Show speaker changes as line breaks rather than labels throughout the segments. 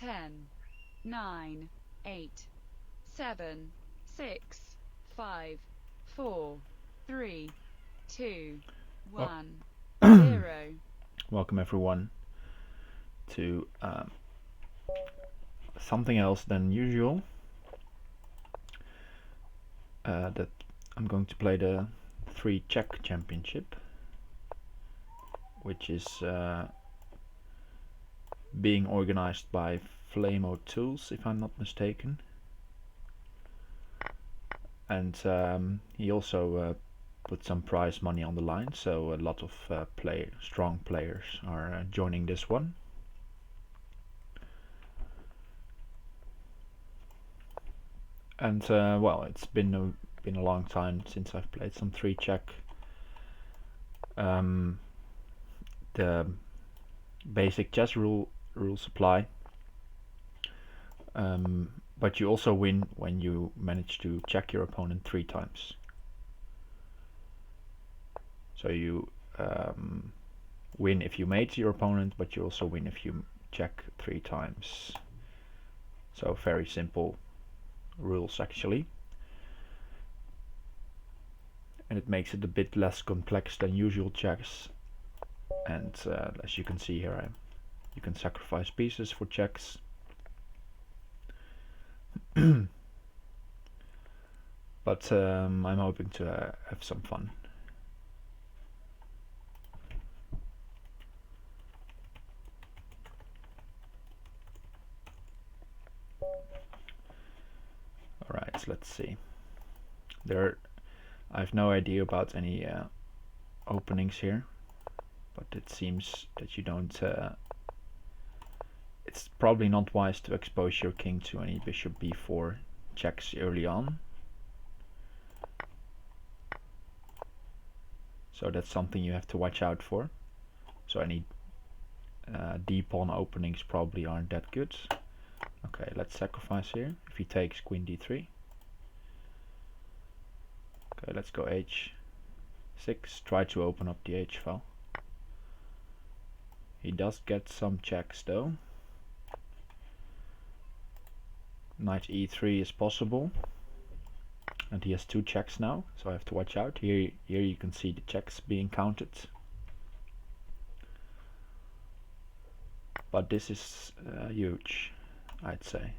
10, 9, 8, 7, 6, 5, 4, 3, 2, 1, 0.
Welcome everyone to something else than usual. That I'm going to play the 3 Czech Championship, which is being organized by Flamo Tools, if I'm not mistaken. And he also put some prize money on the line, so a lot of strong players are joining this one. And well, it's been a long time since I've played some 3 Czech. The basic chess rules apply, but you also win when you manage to check your opponent 3 times. So you win if you mate your opponent, but you also win if you check 3 times. So very simple rules actually, and it makes it a bit less complex than usual checks. And as you can see here, you can sacrifice pieces for checks. But I'm hoping to have some fun. Alright, let's see. I have no idea about any openings here, but it seems that you don't. It's probably not wise to expose your king to any bishop b4 checks early on. So that's something you have to watch out for. So any d-pawn openings probably aren't that good. Okay, let's sacrifice here. If he takes queen d3. Okay, let's go h6. Try to open up the h file. He does get some checks though. Knight e3 is possible. And he has 2 checks now, so I have to watch out. Here you can see the checks being counted. But this is huge, I'd say.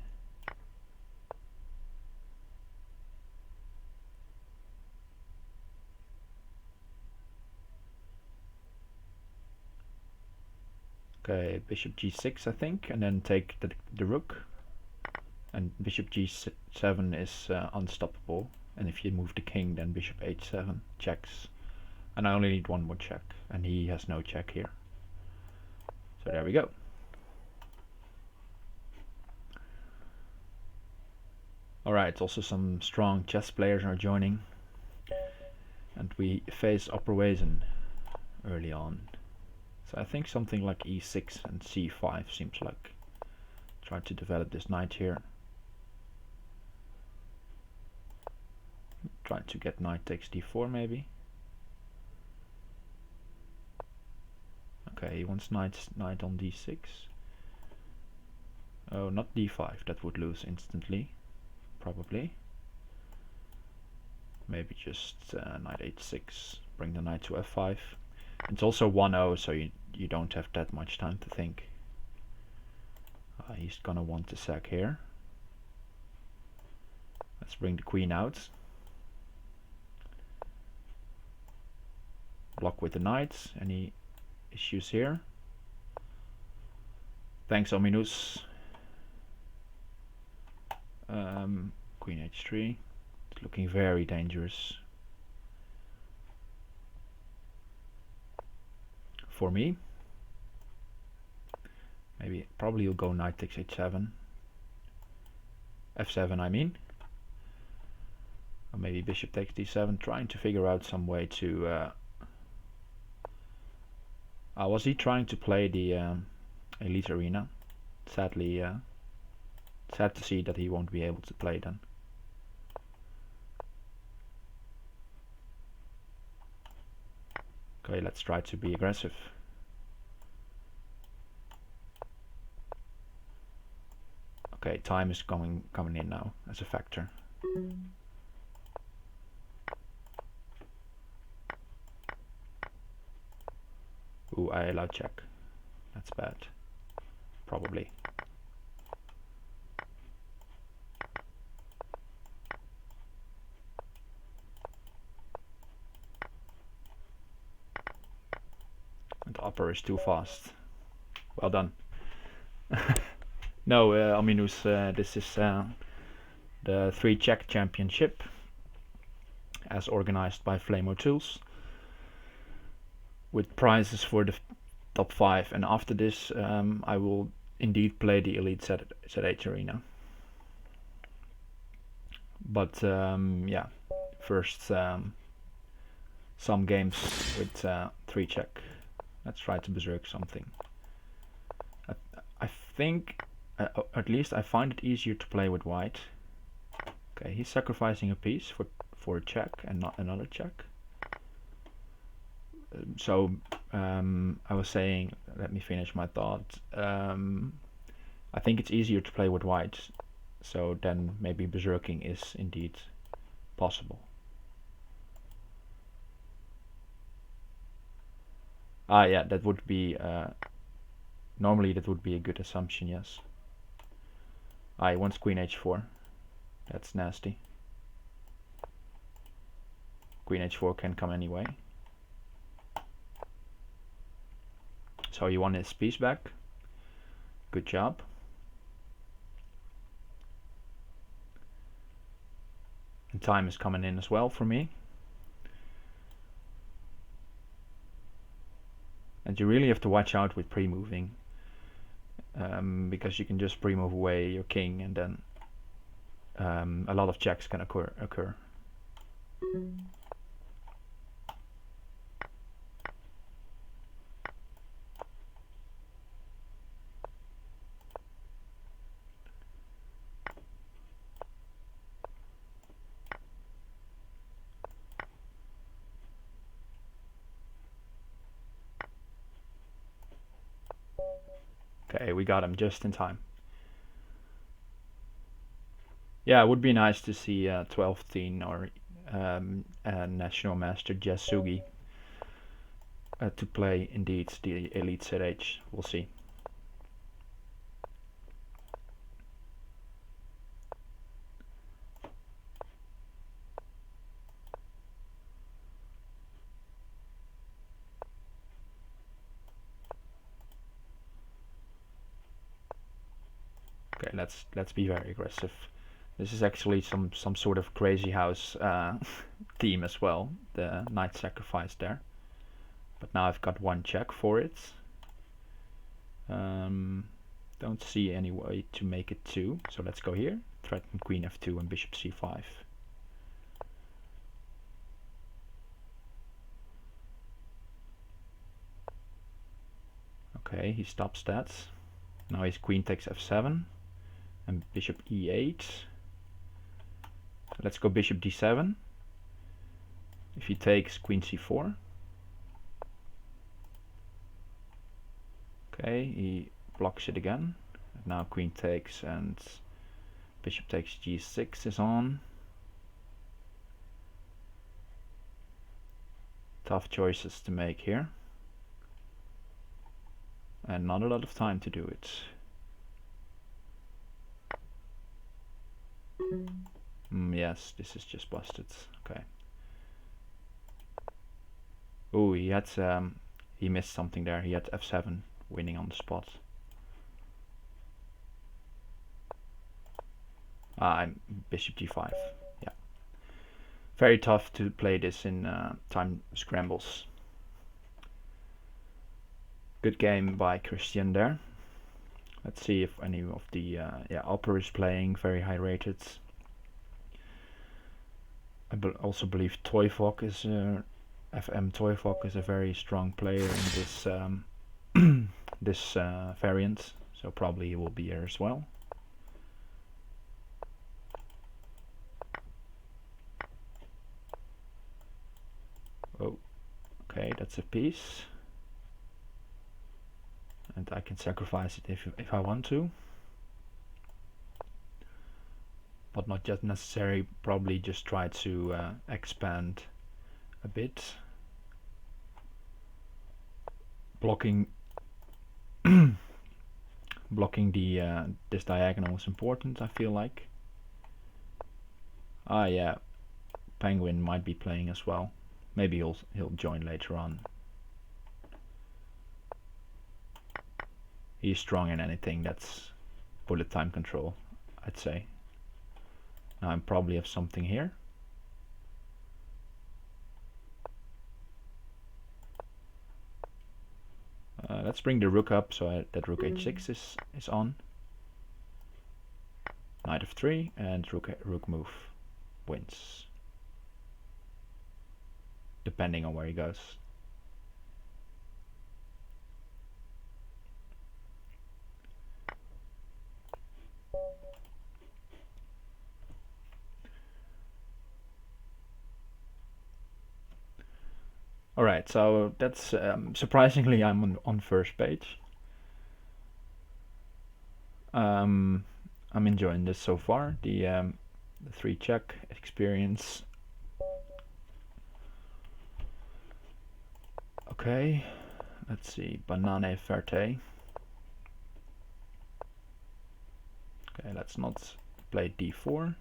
Okay, bishop g6 I think, and then take the rook. And bishop g7 is unstoppable. And if you move the king, then bishop h7 checks. And I only need 1 more check, and he has no check here. So there we go. Alright, also some strong chess players are joining. And we face Oberwesen early on. So I think something like e6 and c5 seems like. Try to develop this knight here. Try to get knight takes d4 maybe. Okay, he wants knight on d6. Oh, not d5, that would lose instantly. Probably. Maybe just knight h6, bring the knight to f5. It's also 1-0, so you don't have that much time to think. He's gonna want to sack here. Let's bring the queen out. Block with the knight. Any issues here? Thanks, Ominous. Queen h3. It's looking very dangerous for me. Probably you'll go knight takes h7. f7 I mean. Or maybe bishop takes d7, trying to figure out some way to... was he trying to play the Elite Arena? Sadly, sad to see that he won't be able to play then. Okay, let's try to be aggressive. Okay, time is coming in now as a factor. Ooh, I allow check. That's bad. Probably. And the upper is too fast. Well done. No, Aminus, this is the 3 check championship as organized by Flamo Tools, with prizes for the top 5, and after this I will indeed play the Elite Z8 Arena. But yeah, first some games with 3 check. Let's try to berserk something. I think, at least I find it easier to play with white. Okay, he's sacrificing a piece for a check and not another check. So I was saying, let me finish my thought. I think it's easier to play with white, so then maybe berserking is indeed possible. Ah, yeah, that would be normally that would be a good assumption, yes. Ah, he wants queen h4. That's nasty. Queen h4 can come anyway. So he won his piece back. Good job. And time is coming in as well for me. And you really have to watch out with pre-moving, because you can just pre-move away your king, and then a lot of checks can occur. Okay, we got him just in time. Yeah, it would be nice to see 12teen or National Master Jasugi to play indeed the Elite ZH. We'll see. Okay, let's be very aggressive. This is actually some sort of crazy house theme as well. The knight sacrifice there. But now I've got 1 check for it. Don't see any way to make it 2, so let's go here. Threaten queen f2 and bishop c5. Okay, he stops that. Now his queen takes f7 and bishop e8. So let's go bishop d7. If he takes, queen c4. Okay, he blocks it again. Now queen takes and bishop takes g6 is on. Tough choices to make here. And not a lot of time to do it. Yes, this is just busted. Okay. Oh, he missed something there. He had f7 winning on the spot. I'm bishop g5. Yeah. Very tough to play this in time scrambles. Good game by Christian there. Let's see if any of the yeah, upper is playing, very high rated. I also believe Toyfok is FM Toyfok is a very strong player in this this variant, so probably he will be here as well. Oh, okay, that's a piece, and I can sacrifice it if I want to. but not just necessary. Probably just try to expand a bit, blocking blocking the this diagonal is important, I feel like. Ah yeah, Penguin might be playing as well. Maybe he'll join later on. He's strong in anything that's bullet time control, I'd say. Now I probably have something here. Let's bring the rook up so that rook h6 is on. Knight f3 and rook move wins, depending on where he goes. Alright, so that's surprisingly I'm on first page. I'm enjoying this so far. The 3 check experience. Okay, let's see, banane verte. Okay, let's not play d4.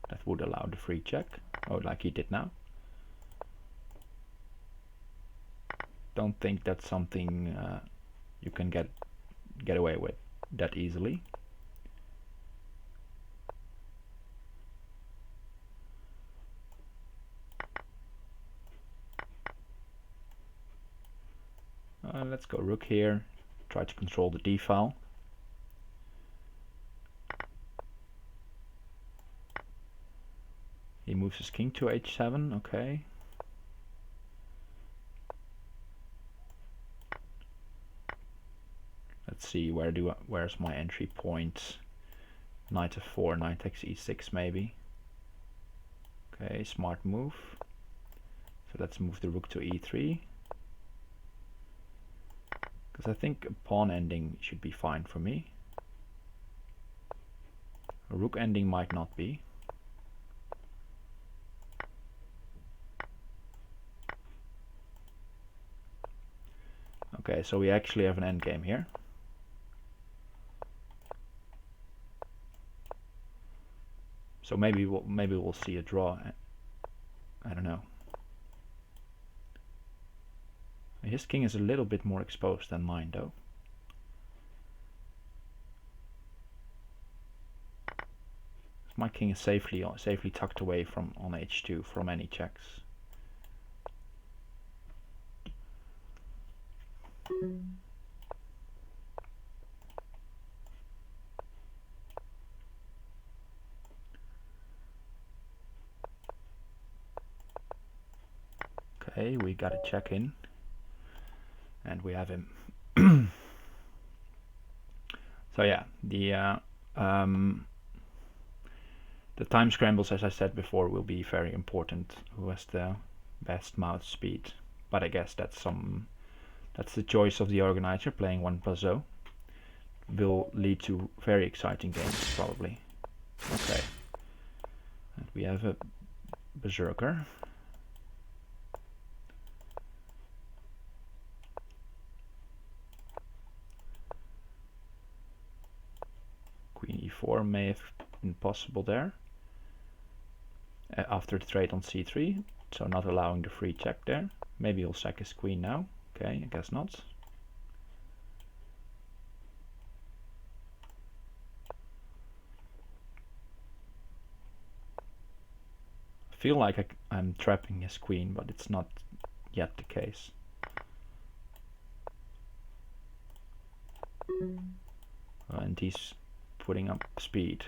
That would allow the free check. Oh, like he did now. Don't think that's something you can get away with that easily. Let's go rook here. Try to control the d file. He moves his king to h7. Okay. Let's see, where's my entry point? Knight f4, knight takes e6 maybe. Okay, smart move. So let's move the rook to e3. Because I think a pawn ending should be fine for me. A rook ending might not be. Okay, so we actually have an endgame here. So maybe we'll see a draw. I don't know. His king is a little bit more exposed than mine, though. My king is safely tucked away from on h2 from any checks. Okay, we got a check in, and we have him. So yeah, the time scrambles, as I said before, will be very important. Who has the best mouse speed? But I guess that's the choice of the organizer. Playing 1+0 will lead to very exciting games, probably. Okay, and we have a berserker. Queen e4 may have been possible there. After the trade on c3, so not allowing the free check there. Maybe he'll sack his queen now. Okay, I guess not. I feel like I'm trapping his queen, but it's not yet the case. And he's putting up speed.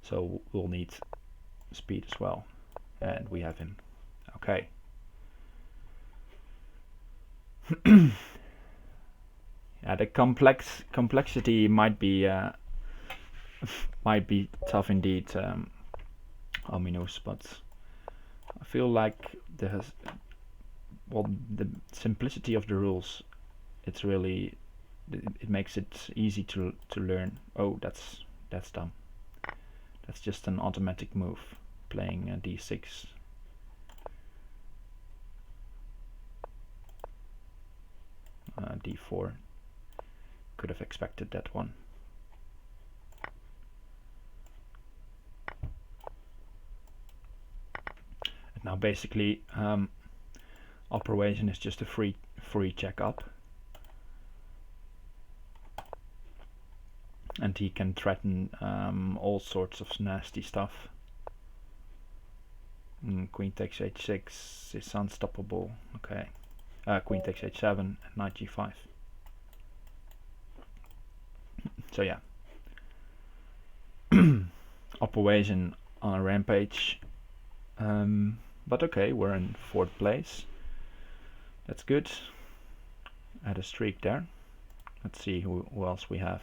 So we'll need speed as well. And we have him. Okay. Yeah, the complexity might be tough indeed, ominous, but I feel like the simplicity of the rules, it's really it makes it easy to learn. Oh, that's dumb. That's just an automatic move, playing d6. D4. Could have expected that one. And now basically operation is just a free check up, and he can threaten all sorts of nasty stuff. Queen takes h6 is unstoppable. Okay. Queen takes h7 and knight g5. So yeah, operation on a rampage. But okay, we're in 4th place. That's good. Add a streak there. Let's see who else we have.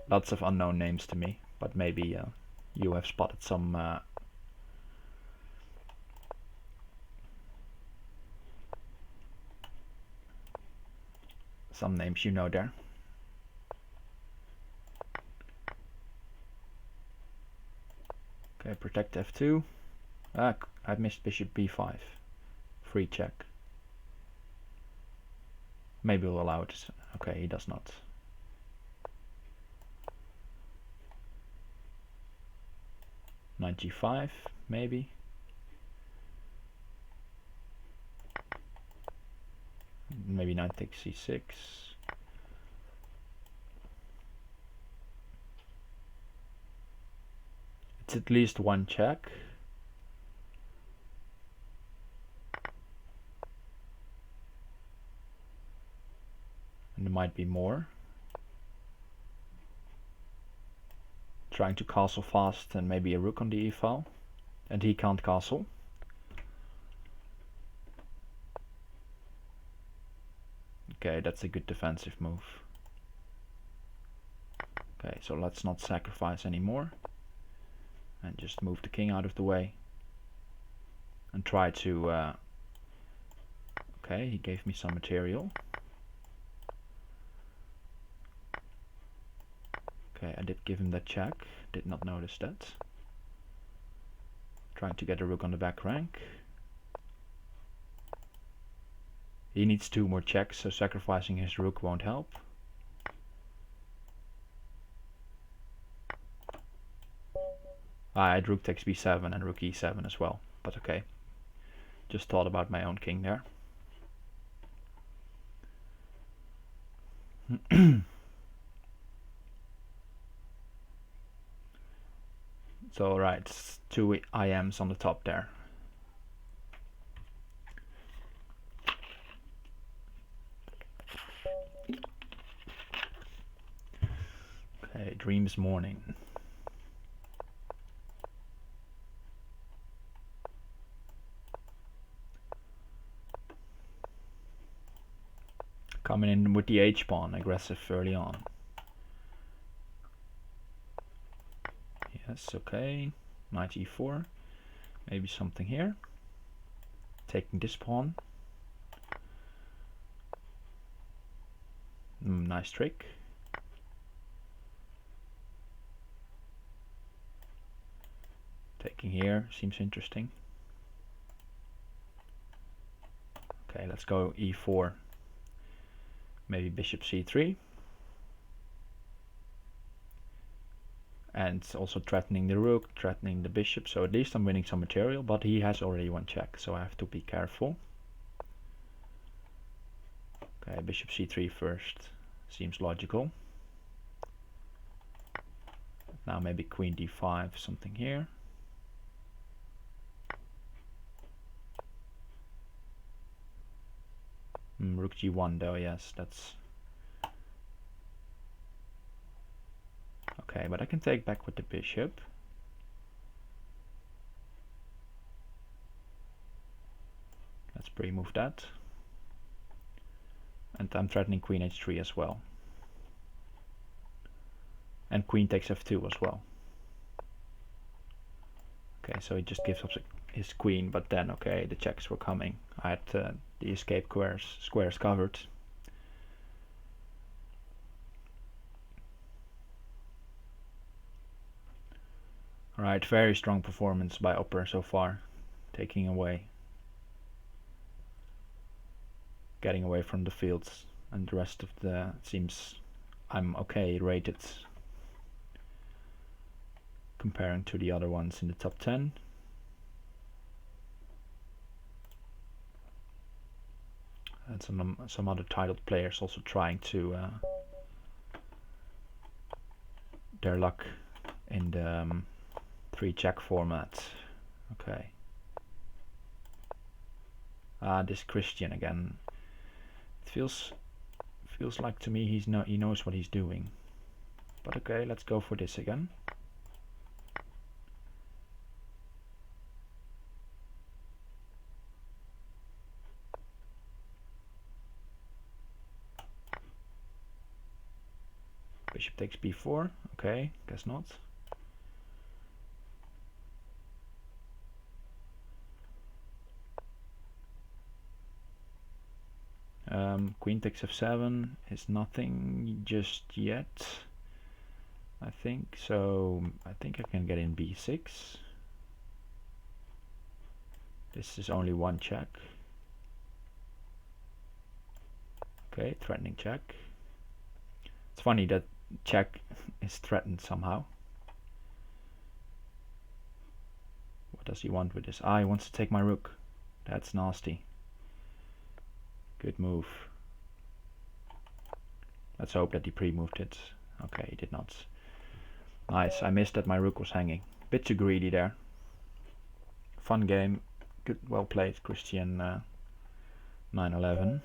Lots of unknown names to me, but maybe you have spotted some names you know there. Okay, protect f2. I missed bishop b5. Free check. Maybe we'll allow it. Okay, he does not. Knight g5, maybe. Maybe knight takes c6. It's at least one check. And there might be more. Trying to castle fast and maybe a rook on the e file. And he can't castle. Okay, that's a good defensive move. Okay, so let's not sacrifice anymore. And just move the king out of the way. And try to... okay, he gave me some material. Okay, I did give him that check. Did not notice that. Trying to get a rook on the back rank. He needs 2 more checks, so sacrificing his rook won't help. I had rook takes b7 and rook e7 as well, but okay. Just thought about my own king there. So right, 2 IMs on the top there. Okay, dreams morning. Coming in with the h-pawn, aggressive early on. Yes, okay. Knight e4. Maybe something here. Taking this pawn. Nice trick. Taking here seems interesting. Okay, let's go e4. Maybe bishop c3. And also threatening the rook, threatening the bishop, so at least I'm winning some material, but he has already 1 check, so I have to be careful. Okay, bishop c3 first, seems logical. Now maybe queen d5, something here. Rook g1 though, yes, that's... Okay, but I can take back with the bishop. Let's pre-move that. And I'm threatening queen h3 as well. And queen takes f2 as well. Okay, so he just gives up his queen, but then, okay, the checks were coming. I had the escape squares covered. Alright, very strong performance by Opera so far. Taking away. Getting away from the fields. And the rest of the... It seems I'm okay rated. Comparing to the other ones in the top 10. And some other titled players also trying to their luck in the 3-check format. Okay. This Christian again. It feels like to me he knows what he's doing. But okay, let's go for this again. Bishop takes b4. Okay, guess not. Queen takes f7 is nothing just yet. I think so. I think I can get in b6. This is only one check. Okay, threatening check. It's funny that check is threatened somehow. What does he want with this? He wants to take my rook. That's nasty. Good move. Let's hope that he pre-moved it. Okay, he did not. Nice, I missed that my rook was hanging. Bit too greedy there. Fun game. Good, well played, Christian 911.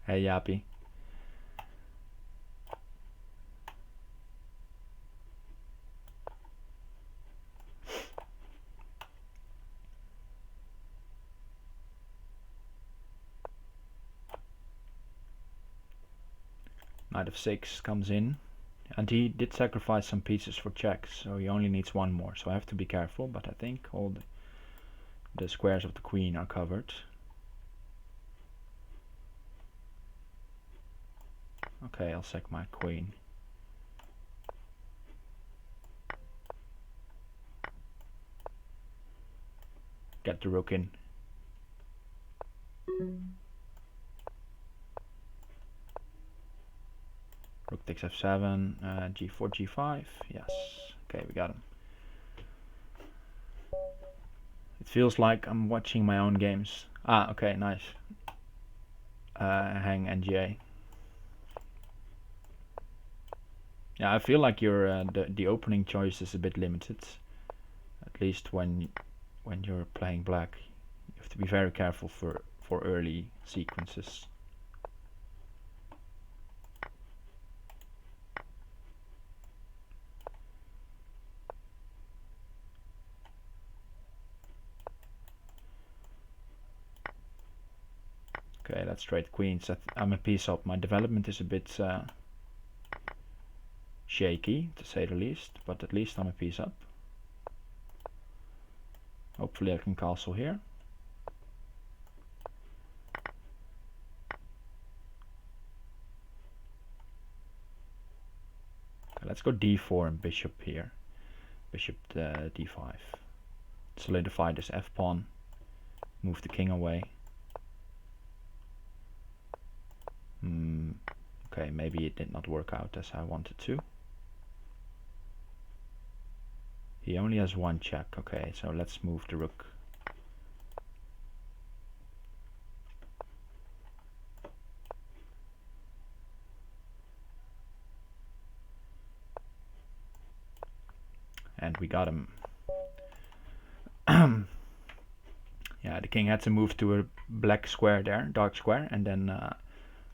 Hey Yappy. Knight of 6 comes in, and he did sacrifice some pieces for checks, so he only needs one more, so I have to be careful, but I think all the squares of the queen are covered. Okay, I'll sack my queen. Get the rook in. Rook takes f7, g4, g5. Yes. Okay, we got him. It feels like I'm watching my own games. Okay, nice. Hang NGA. Yeah, I feel like your the opening choice is a bit limited. At least when you're playing black, you have to be very careful for early sequences. Okay, that's straight queens. I'm a piece up. My development is a bit shaky, to say the least, but at least I'm a piece up. Hopefully I can castle here. Okay, let's go d4 and bishop here. Bishop d5. Solidify this f-pawn. Move the king away. Okay, maybe it did not work out as I wanted to. He only has one check. Okay, so let's move the rook. And we got him. Yeah, the king had to move to a black square there, dark square, and then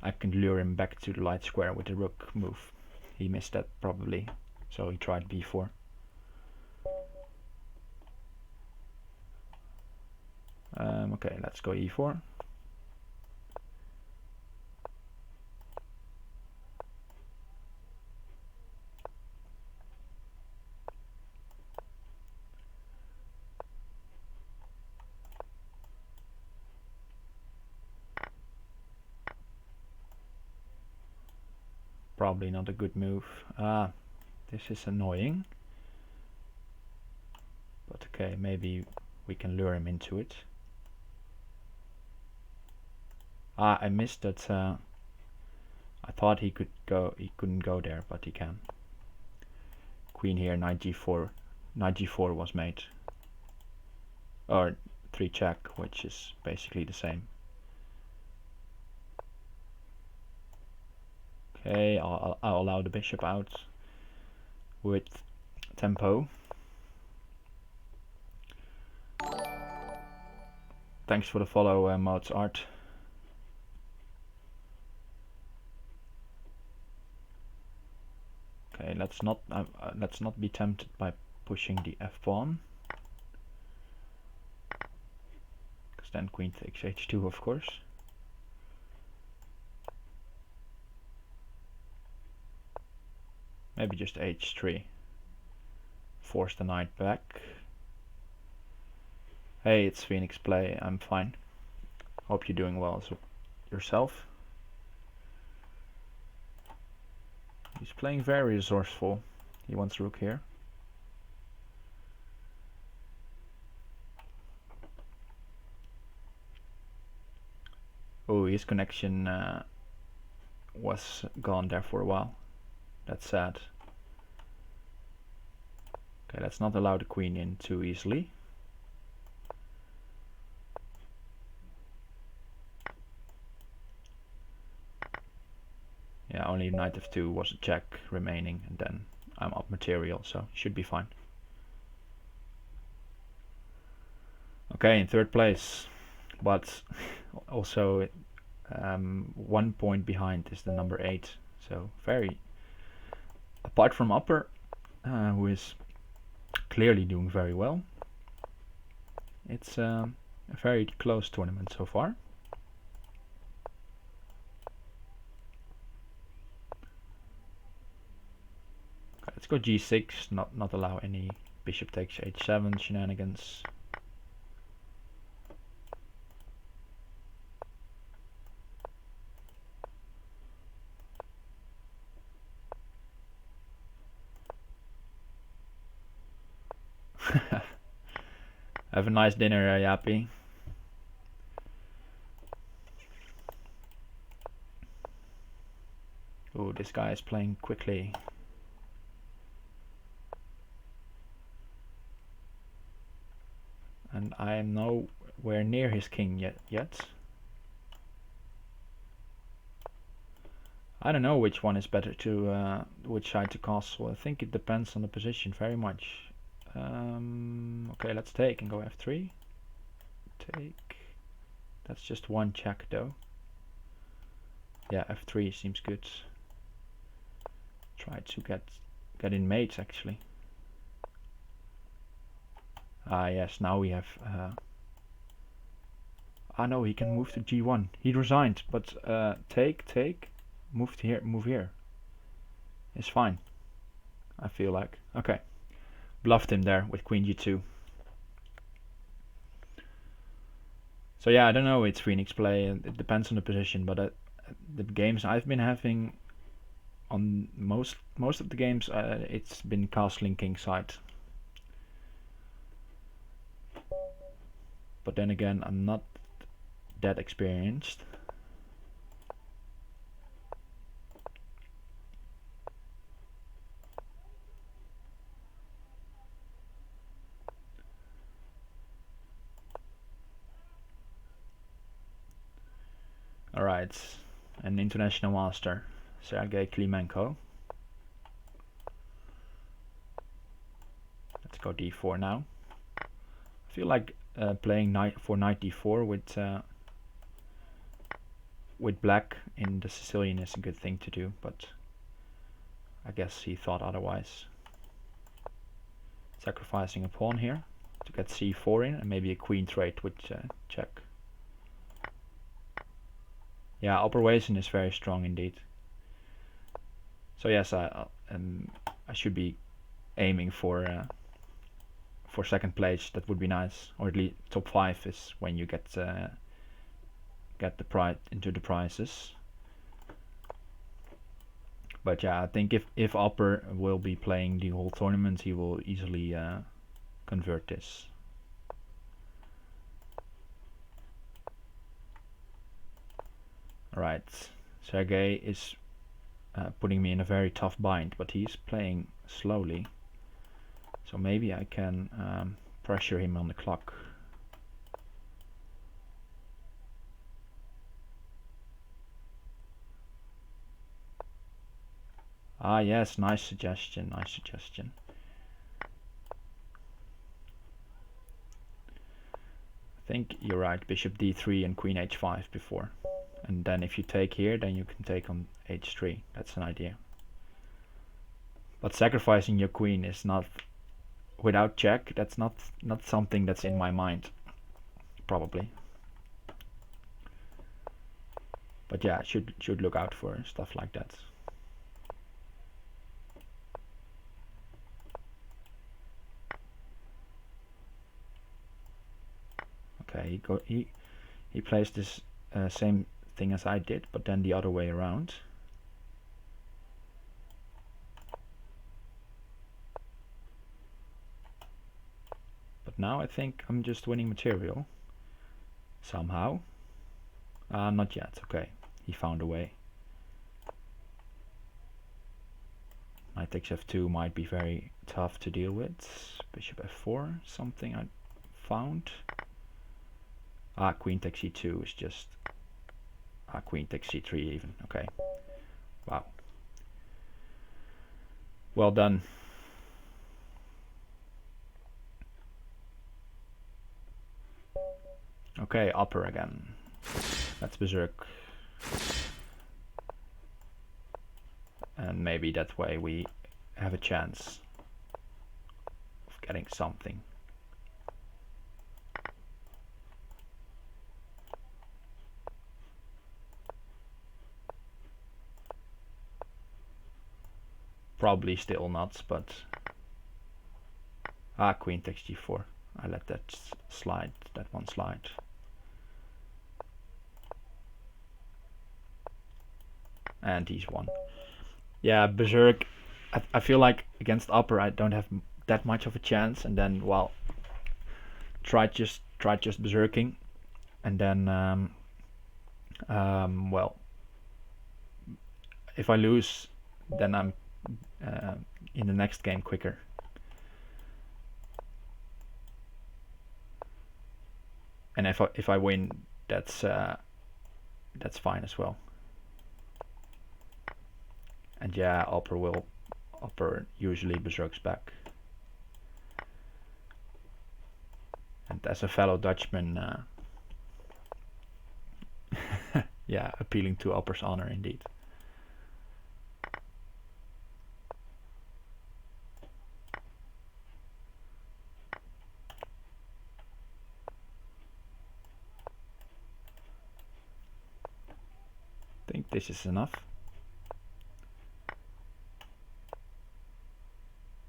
I can lure him back to the light square with the rook move. He missed that probably, so he tried b4. Okay, let's go e4. probably not a good move. This is annoying. But okay, maybe we can lure him into it. I missed that. I thought he could go. He couldn't go there, but he can. Queen here, knight g4. Knight g4 was mate. Or 3 check, which is basically the same. Okay, I'll allow the bishop out with tempo. Thanks for the follow, Mozart. Okay, let's not be tempted by pushing the f pawn, because then queen takes h2, of course. Maybe just h3. Force the knight back. Hey, it's Phoenix Play. I'm fine. Hope you're doing well yourself. He's playing very resourceful. He wants rook here. Oh, his connection was gone there for a while. That's sad. Okay, let's not allow the queen in too easily. Yeah, only knight f2 was a check remaining, and then I'm up material, so should be fine. Okay, in third place, but also 1 point behind is the number 8. So very, apart from Upper, who is clearly doing very well, it's a very close tournament so far. Let's go g6, not allow any bishop takes h7 shenanigans. Have a nice dinner, Yappy. Oh, this guy is playing quickly. And I am nowhere near his king yet. I don't know which one is better to, which side to castle. I think it depends on the position very much. Okay, let's take and go f3. Take. That's just one check though. Yeah, f3 seems good. Try to get in mates actually. Ah yes, now we have. No, he can move to g1. He resigned, but take, move here. It's fine. I feel like okay. Bluffed him there with queen g2. So yeah, I don't know. It's Phoenix Play. It depends on the position, but the games I've been having, on most of the games, it's been castling king side. But then again, I'm not that experienced. Alright, an international master, Sergei Klimenko. Let's go d4 now. I feel like playing knight d4 with black in the Sicilian is a good thing to do, but I guess he thought otherwise. Sacrificing a pawn here to get c4 in, and maybe a queen trade with check. Yeah, Operation is very strong indeed. So yes, I should be aiming for second place. That would be nice, or at least top 5 is when you get the prize into the prizes. But yeah, I think if Upper will be playing the whole tournament, he will easily convert this. Alright, Sergey is putting me in a very tough bind, but he's playing slowly. So maybe I can pressure him on the clock. Ah yes, nice suggestion, nice suggestion. I think you're right, bishop d3 and queen h5 before. And then if you take here, then you can take on h3. That's an idea. But sacrificing your queen is not, without check, that's not something that's in my mind, probably. But yeah, should look out for stuff like that. Okay, he plays this same thing as I did, but then the other way around. But now I think I'm just winning material. Somehow. Not yet, okay. He found a way. Knight takes f2 might be very tough to deal with. Bishop f4, something I found. Queen takes e2 is just... queen takes c3 even, okay. Wow. Well done. Okay, Upper again. Let's berserk. And maybe that way we have a chance of getting something. Probably still not, but... queen takes g4. I let that slide, that one slide. And he's won. Yeah, berserk. I feel like against Upper I don't have that much of a chance, and then well, try just berserking, and then well, if I lose, then I'm in the next game quicker. And if I win, that's fine as well. And yeah, Upper usually berserks back. And as a fellow Dutchman, yeah, appealing to Upper's honor indeed. I think this is enough.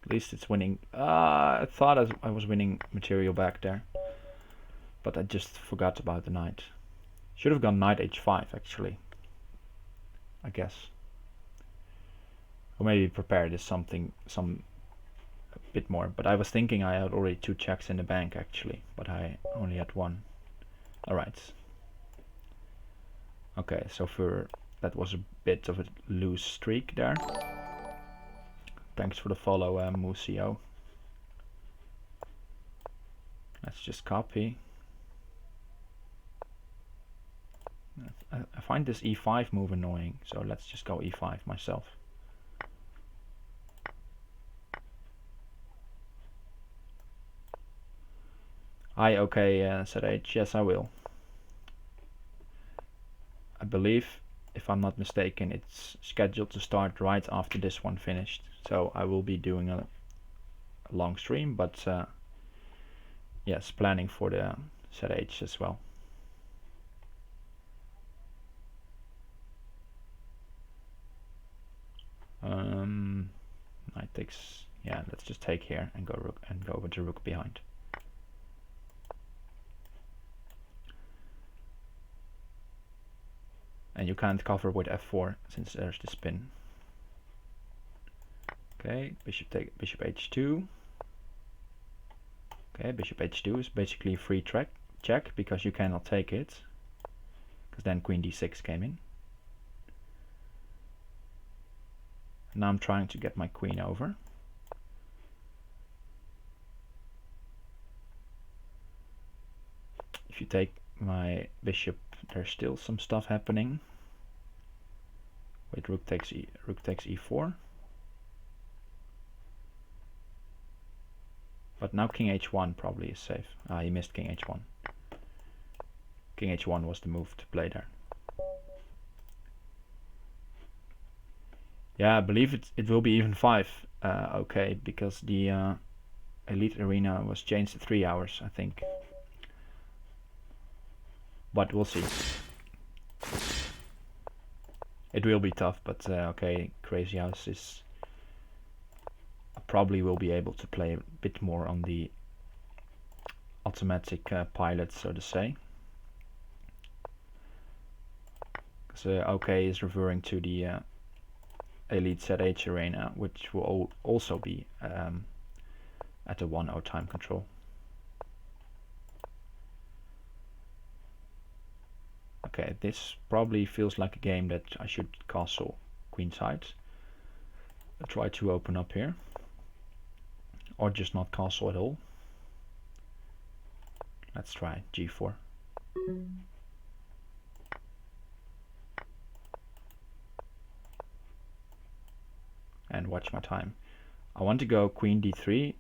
At least it's winning. I thought I was winning material back there, but I just forgot about the knight. Should have gone knight h5 actually, I guess. Or maybe prepare this some bit more. But I was thinking I had already 2 checks in the bank actually, but I only had 1. Alright. Okay, so that was a bit of a loose streak there. Thanks for the follow, Musio. Let's just copy. I find this e5 move annoying, so let's just go e5 myself. Okay, said H. Yes, I will. I believe, if I'm not mistaken, it's scheduled to start right after this one finished. So I will be doing a long stream, but yes, planning for the ZH as well. Knight takes, yeah, let's just take here and go with the rook behind. And you can't cover with f4 since there's the spin. Okay, bishop h2. Okay, bishop h2 is basically a free check because you cannot take it, because then queen d6 came in. Now I'm trying to get my queen over. If you take my bishop, there's still some stuff happening. Wait, rook takes e4. But now king h1 probably is safe. Ah, he missed king h1. King h1 was the move to play there. Yeah, I believe it will be even 5. Okay, because the Elite Arena was changed to 3 hours, I think. But we'll see. It will be tough, but okay, Crazy House is... I probably will be able to play a bit more on the automatic pilot, so to say. Because OK is referring to the Elite ZH Arena, which will also be at a 1-0 time control. Okay, this probably feels like a game that I should castle queenside. I'll try to open up here. Or just not castle at all. Let's try g4. And watch my time. I want to go queen d3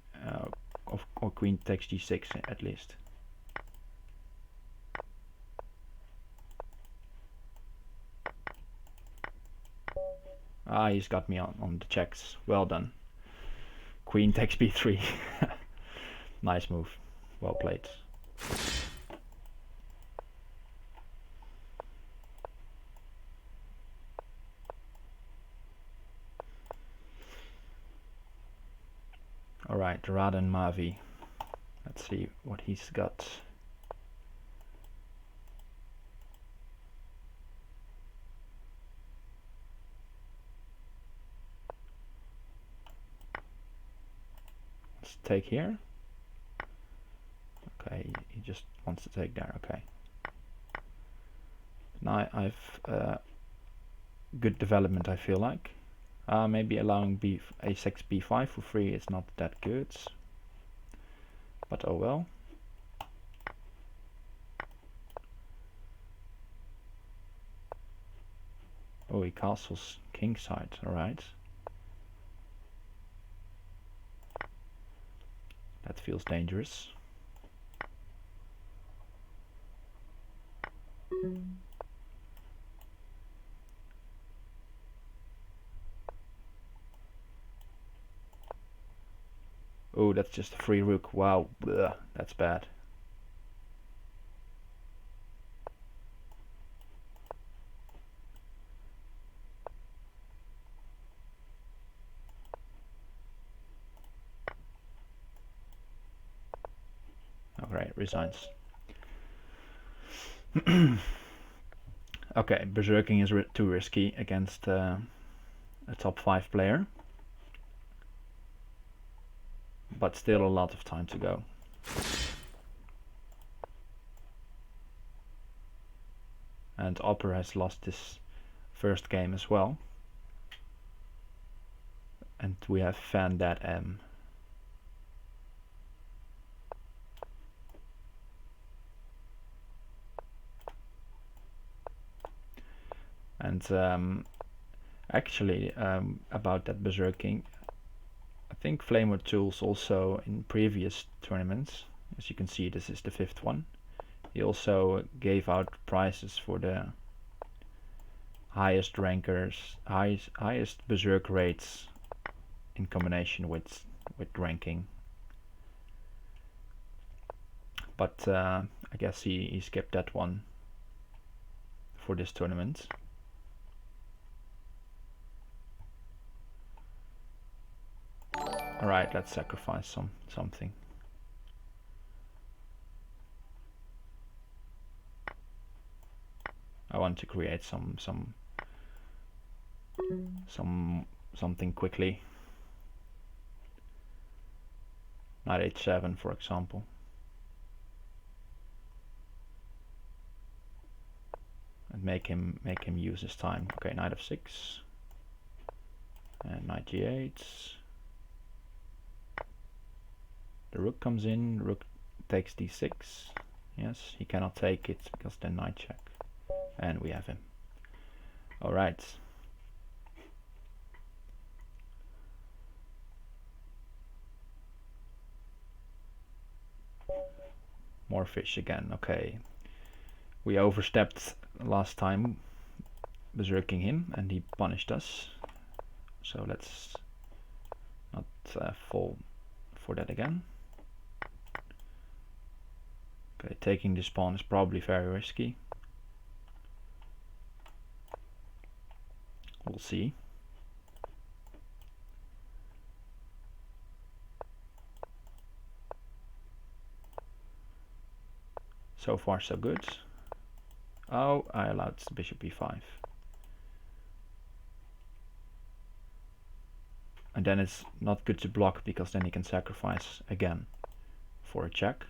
or queen takes d6 at least. Ah, he's got me on the checks. Well done. Queen takes b3. Nice move. Well played. Alright, Raden Mavi. Let's see what he's got. Let's take here. Okay, he just wants to take there, okay. Now I've good development, I feel like. Maybe allowing a6 b5 for free is not that good. But oh well. Oh, he castles kingside, alright. That feels dangerous. Oh, that's just a free rook. Wow, bleh, that's bad. Okay, resigns. Okay, berserking is too risky against a top 5 player. But still a lot of time to go. And Opera has lost his first game as well. And we have Fan that M. And actually, about that berserking, I think Flamer Tools also in previous tournaments, as you can see, this is the 5th one. He also gave out prizes for the highest rankers, highest berserk rates in combination with ranking. But I guess he skipped that one for this tournament. Alright, let's sacrifice something. I want to create something quickly. Knight h7, for example. And make him use his time. Okay, knight f6. And knight g8. The rook comes in, rook takes d6. Yes, he cannot take it because then knight check. And we have him. Alright. More fish again, okay. We overstepped last time, berserking him, and he punished us. So let's not fall for that again. Okay, taking this pawn is probably very risky. We'll see. So far so good. Oh, I allowed bishop e5. And then it's not good to block because then he can sacrifice again for a check.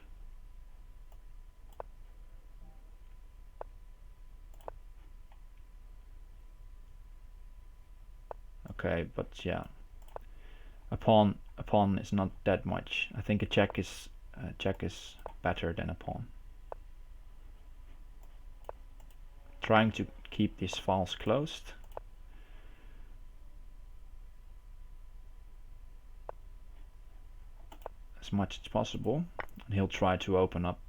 Okay, but yeah, a pawn is not that much. I think a check is better than a pawn. Trying to keep these files closed. As much as possible, and he'll try to open up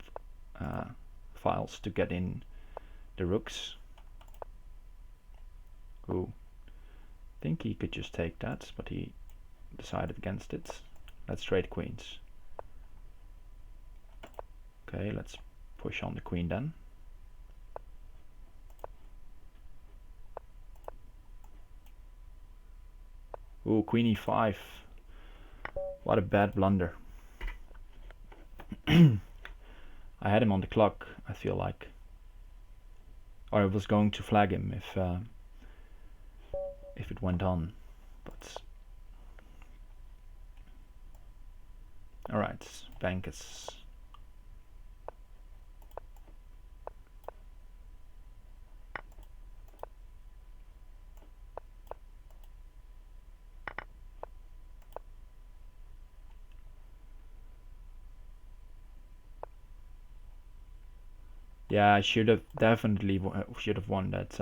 files to get in the rooks. Ooh, I think he could just take that, but he decided against it. Let's trade queens. Okay, let's push on the queen then. Ooh, queen e5. What a bad blunder. I had him on the clock, I feel like. Or I was going to flag him if it went on. But alright, Bankers. Yeah, I should have definitely should have won that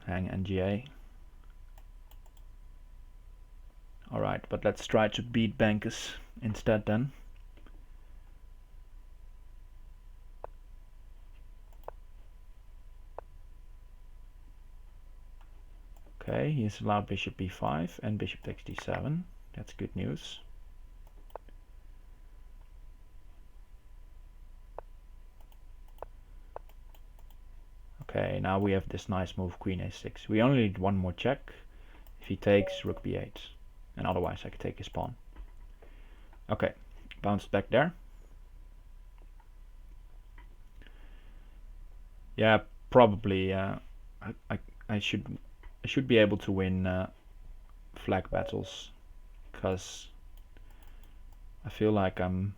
hang NGA. Alright, but let's try to beat Bankers instead then. Okay, he's allowed bishop b5 and bishop takes d7. That's good news. Okay, now we have this nice move, queen a6. We only need one more check. If he takes, rook b8. And otherwise I could take his pawn. Okay, bounced back there. Yeah, probably I should be able to win flag battles, because I feel like I'm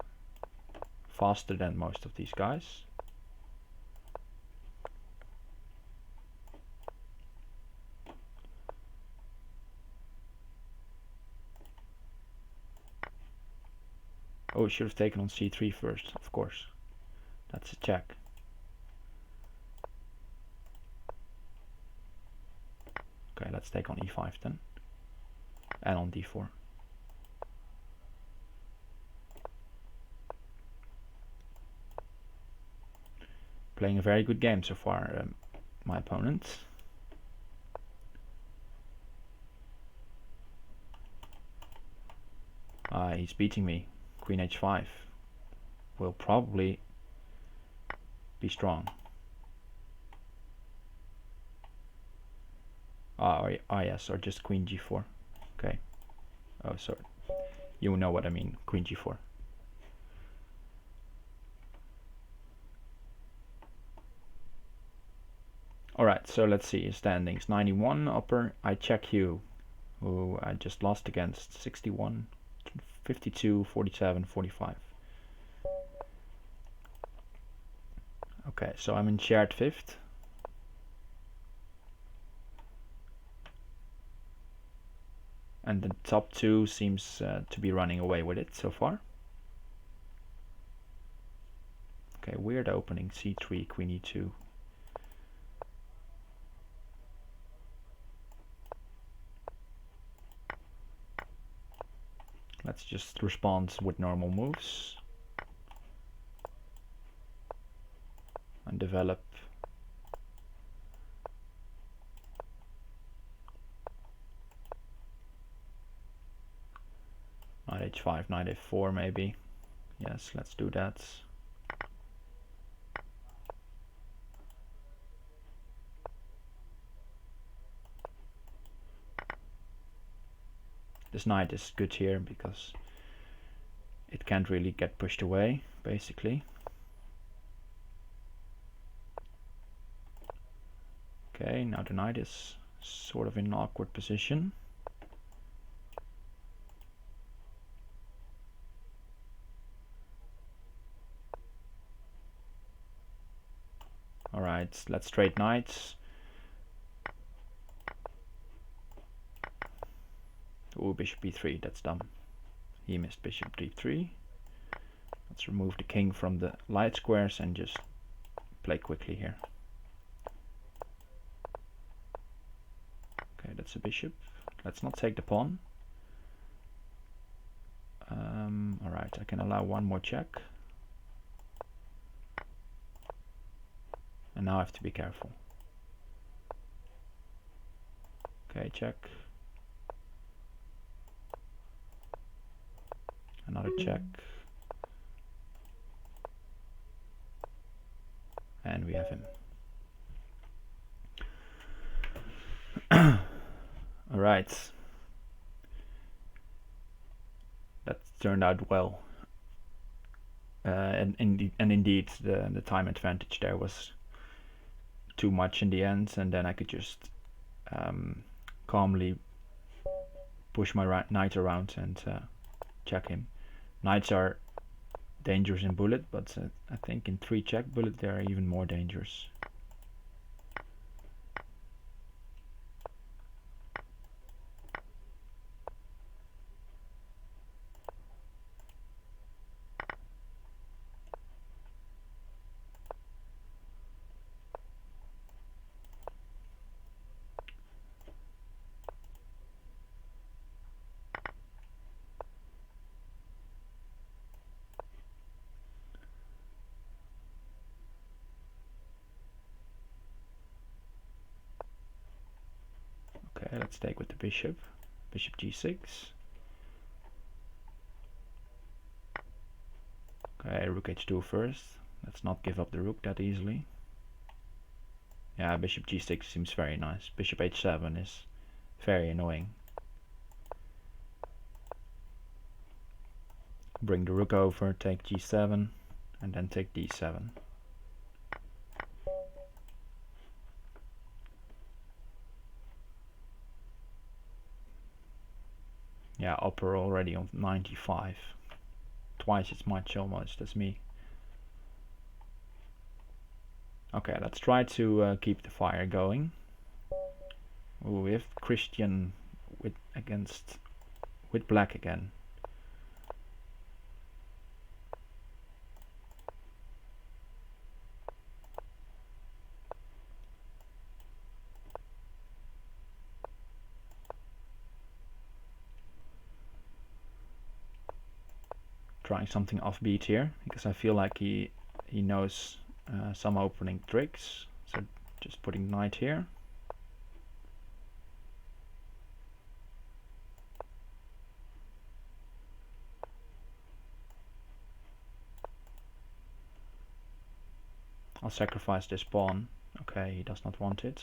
faster than most of these guys. Oh, I should have taken on c3 first, of course. That's a check. Okay, let's take on e5 then. And on d4. Playing a very good game so far, my opponent. He's beating me. Queen h5 will probably be strong. Yes, or just queen g4. Okay. Oh, sorry. You know what I mean. Queen g4. Alright, so let's see. Standings 91 upper. I check you, who I just lost against 61. 52, 47, 45. Okay, so I'm in shared fifth. And the top two seems to be running away with it so far. Okay, weird opening, c3, queen e2. Let's just respond with normal moves. And develop. Knight h5, knight f4 maybe. Yes, let's do that. This knight is good here because it can't really get pushed away, basically. Okay, now the knight is sort of in an awkward position. Alright, let's trade knights. Ooh, bishop b3, that's dumb. He missed bishop d3. Let's remove the king from the light squares and just play quickly here. Okay, that's a bishop. Let's not take the pawn. Alright, I can allow one more check. And now I have to be careful. Okay, check. Another check. And we have him. Alright. That turned out well. And indeed the time advantage there was too much in the end, and then I could just calmly push my knight around and check him. Knights are dangerous in bullet, but I think in 3 check bullet they are even more dangerous. Okay, let's take with the bishop. Bishop g6. Okay, rook h2 first. Let's not give up the rook that easily. Yeah, bishop g6 seems very nice. Bishop h7 is very annoying. Bring the rook over, take g7, and then take d7. Yeah, upper already on 95. Twice as much almost as me. Okay, let's try to keep the fire going. Ooh, we have Christian with black again. Trying something offbeat here because I feel like he knows some opening tricks. So just putting knight here. I'll sacrifice this pawn. Okay, he does not want it.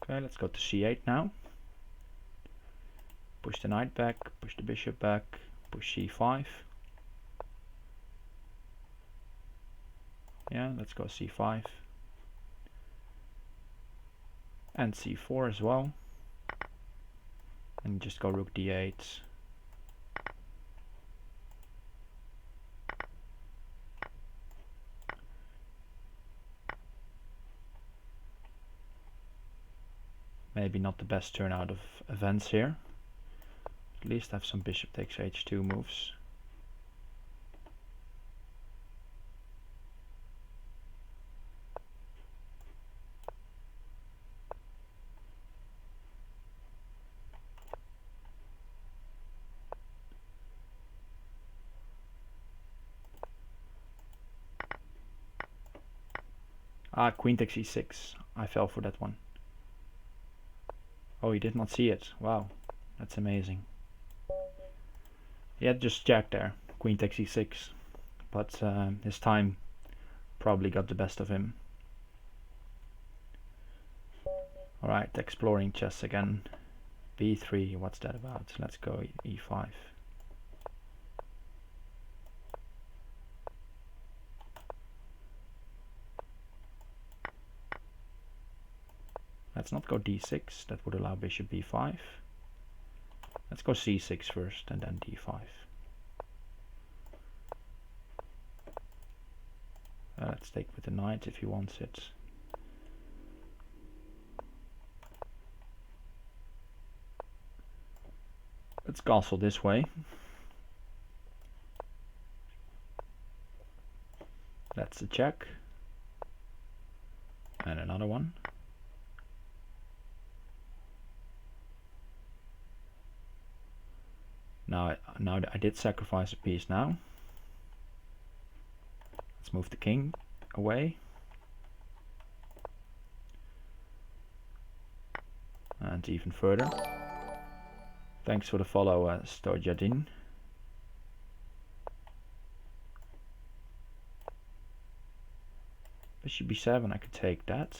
Okay, let's go to c8 now. Push the knight back, push the bishop back, push c5. Yeah, let's go c5. and c4 as well, and just go rook d8. Maybe not the best turn out of events here. At least have some bishop takes h2 moves. Ah, queen takes e6. I fell for that one. Oh, he did not see it. Wow, that's amazing. He had just jack there. Queen takes e6. But his time probably got the best of him. Alright, exploring chess again. b3, what's that about? Let's go e5. Let's not go d6, that would allow bishop b5. Let's go c6 first and then d5. Let's take with the knight if he wants it. Let's castle this way. That's a check. And another one. Now I did sacrifice a piece now. Let's move the king away. And even further. Thanks for the follow, Stojadin. Bishop b7, I could take that.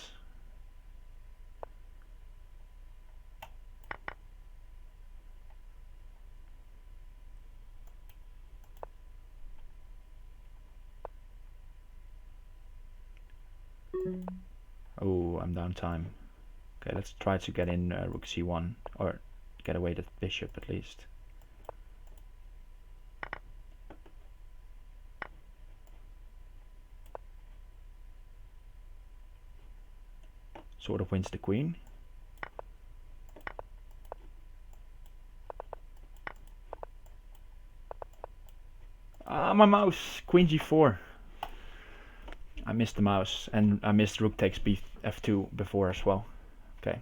Oh, I'm down time. Okay, let's try to get in rook c1, or get away the bishop at least. Sort of wins the queen. Ah, my mouse! Queen g4. I missed the mouse, and I missed rook takes f2 before as well. Okay.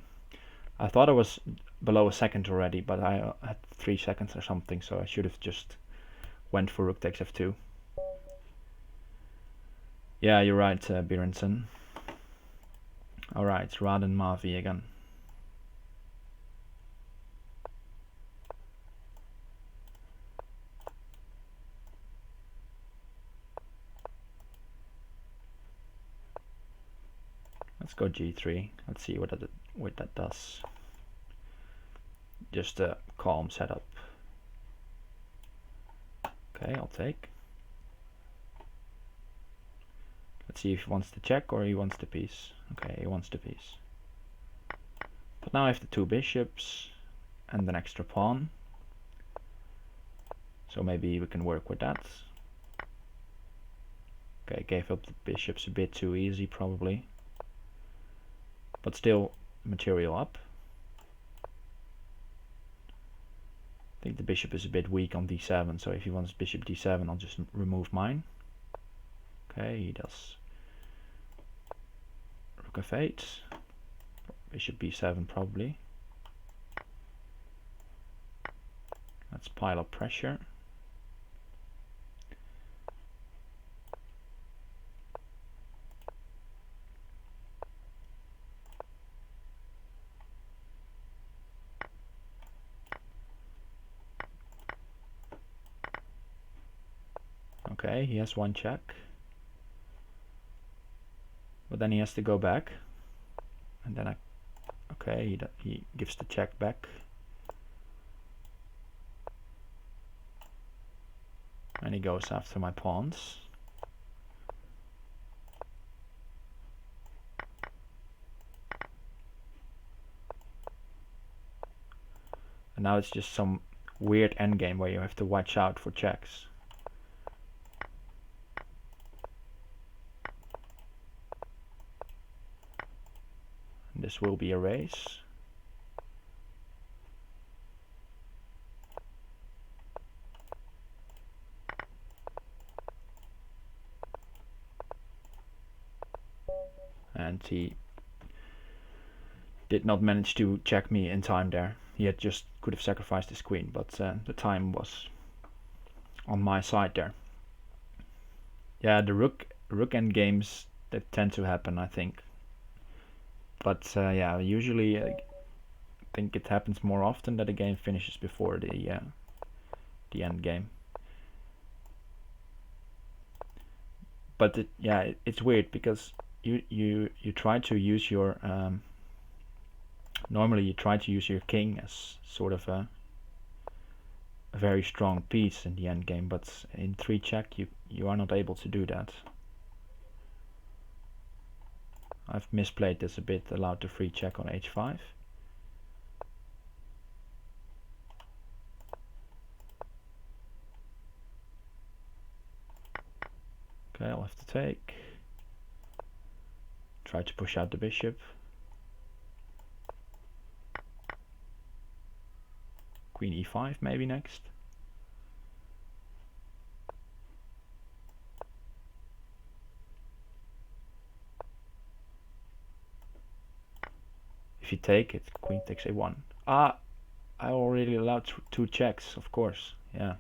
I thought I was below a second already, but I had 3 seconds or something, so I should have just went for rook takes f2. Yeah, you're right, Birenson. Alright, Raden Mavi again. Let's go g3. Let's see what that does. Just a calm setup. Okay, I'll take. Let's see if he wants the check or he wants the piece. Okay, he wants the piece. But now I have the 2 bishops and an extra pawn. So maybe we can work with that. Okay, gave up the bishops a bit too easy probably. But still material up. I think the bishop is a bit weak on d7, so if he wants bishop d7, I'll just remove mine. Okay, he does rook f8, bishop b7 probably. Let's pile up pressure. Okay, he has 1 check. But then he has to go back. And then okay, he gives the check back. And he goes after my pawns. And now it's just some weird endgame where you have to watch out for checks. And this will be a race. And he did not manage to check me in time there. He had just could have sacrificed his queen, but the time was on my side there. Yeah, the rook endgames that tend to happen, I think. But yeah, usually I think it happens more often that a game finishes before the end game. But it's weird because you try to use your normally you try to use your king as sort of a very strong piece in the end game, but in 3 check you are not able to do that. I've misplayed this a bit, allowed the free check on h5. Okay, I'll have to take. Try to push out the bishop. Queen e5 maybe next. If you take it, queen takes a1. Ah, I already allowed 2 checks, of course. Yeah.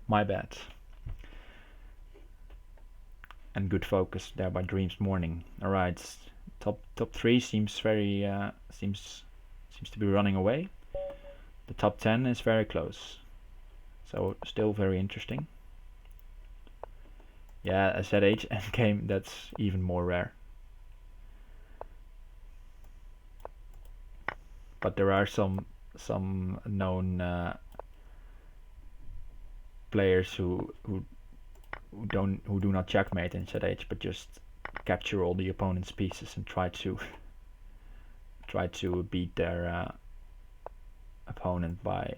My bad. And good focus there by Dreams Morning. Alright, top 3 seems very seems to be running away. The top 10 is very close. So still very interesting. Yeah, a ZH endgame, that's even more rare. But there are some known players who do not checkmate in ZH, but just capture all the opponent's pieces and try to beat their opponent by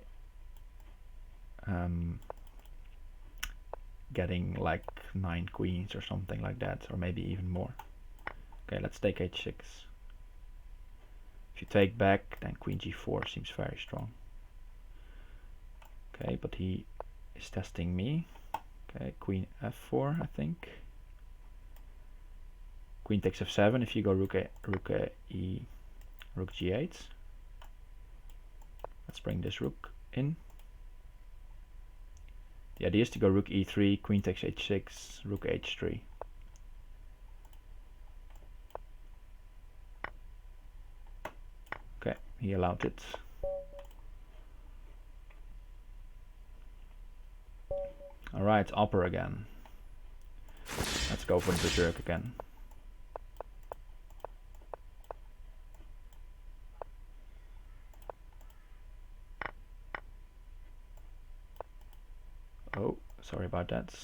getting like 9 queens or something like that, or maybe even more. Okay, let's take h6. If you take back, then queen g4 seems very strong. Okay, but he is testing me. Okay, queen f4, I think. Queen takes f7 if you go rook g8. Let's bring this rook in. The idea is to go rook e3, queen takes h6, rook h3. Okay, he allowed it. Alright, upper again. Let's go for the berserk again. Oh, sorry about that.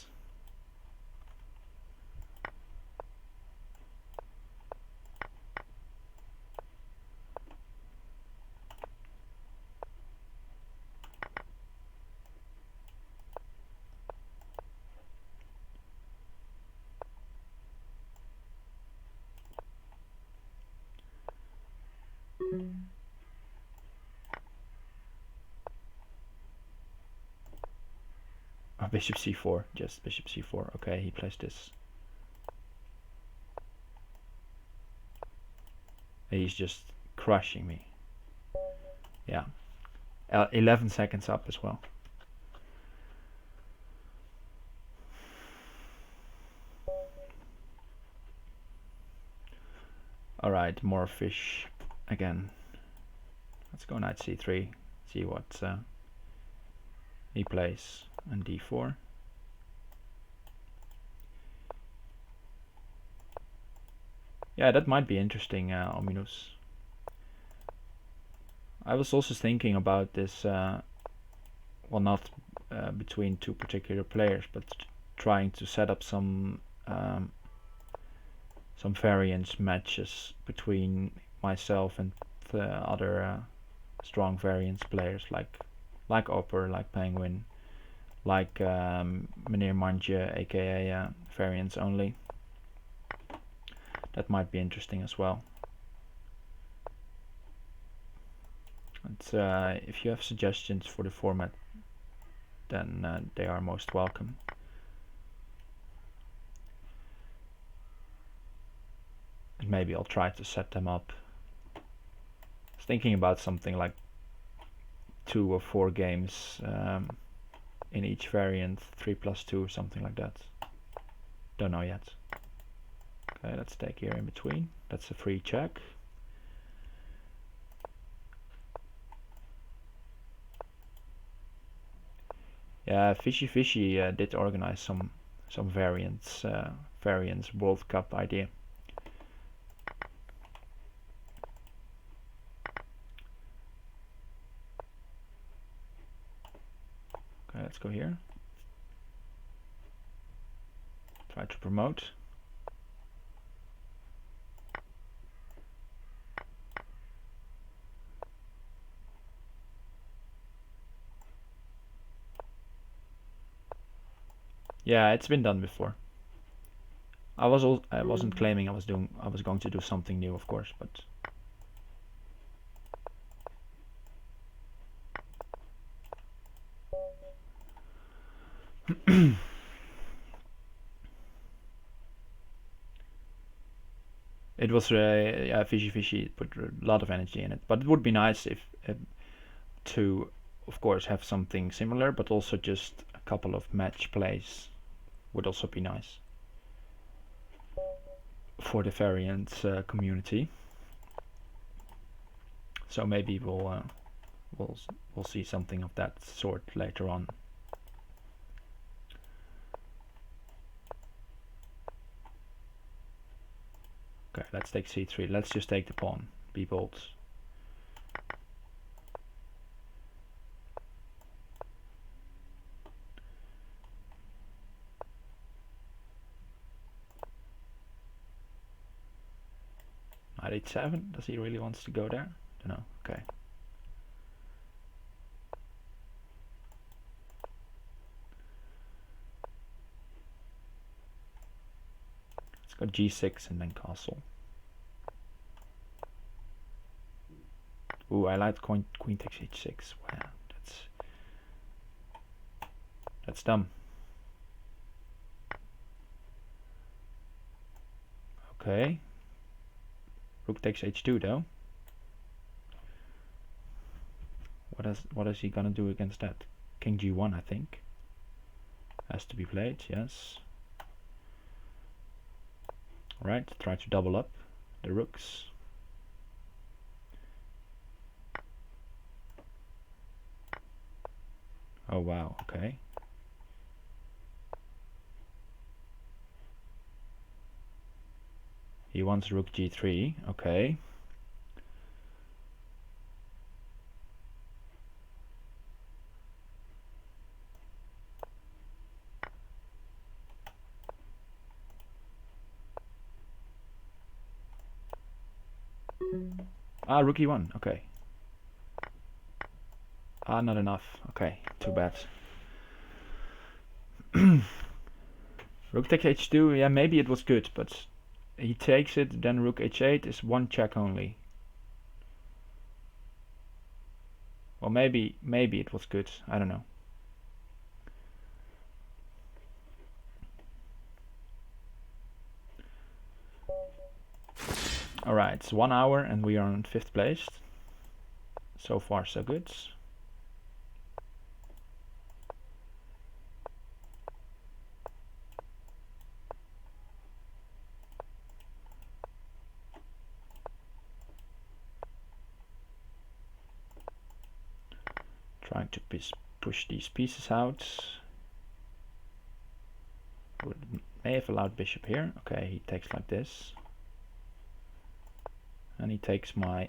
Oh, bishop c4, just bishop c4. Okay, he plays this. He's just crushing me. Yeah. 11 seconds up as well. Alright, more fish again. Let's go knight c3, see what he plays, and d4. Yeah, that might be interesting, Ominous. I was also thinking about this, well, not between 2 particular players, but trying to set up some variance matches between myself and other strong variants players like Opper, like Penguin, like Meneer Manje, aka variants only. That might be interesting as well. And if you have suggestions for the format, then they are most welcome. And maybe I'll try to set them up. I was thinking about something like 2 or 4 games in each variant, 3+2, something like that. Don't know yet. Okay, let's take here in between. That's a free check. Yeah, Fishy did organize some variants World Cup idea. Okay, let's go here. Try to promote. Yeah, it's been done before. I wasn't claiming I was going to do something new, of course, but it was yeah, Fishy put a lot of energy in it. But it would be nice if to, of course, have something similar, but also just a couple of match plays would also be nice for the variant community. So maybe we'll see something of that sort later on. Okay, let's take c3. Let's just take the pawn. Be bold. Knight h7. Does he really wants to go there? Don't know. Okay. Let's go g6 and then castle. Ooh, I like queen takes h6. Wow, that's dumb. Okay. Rook takes h2 though. What is he gonna do against that? King g1, I think. Has to be played, yes. Right, try to double up the rooks. Oh wow, okay. He wants rook g3, okay. Ah, rook e1, okay. Ah, not enough. Okay, too bad. Rook takes h2, yeah, maybe it was good, but he takes it, then rook h8 is one check only. Well, maybe it was good, I don't know. Alright, it's 1 hour and we are on 5th place. So far so good. Trying to push these pieces out. May have allowed bishop here. Okay, he takes like this. And he takes my...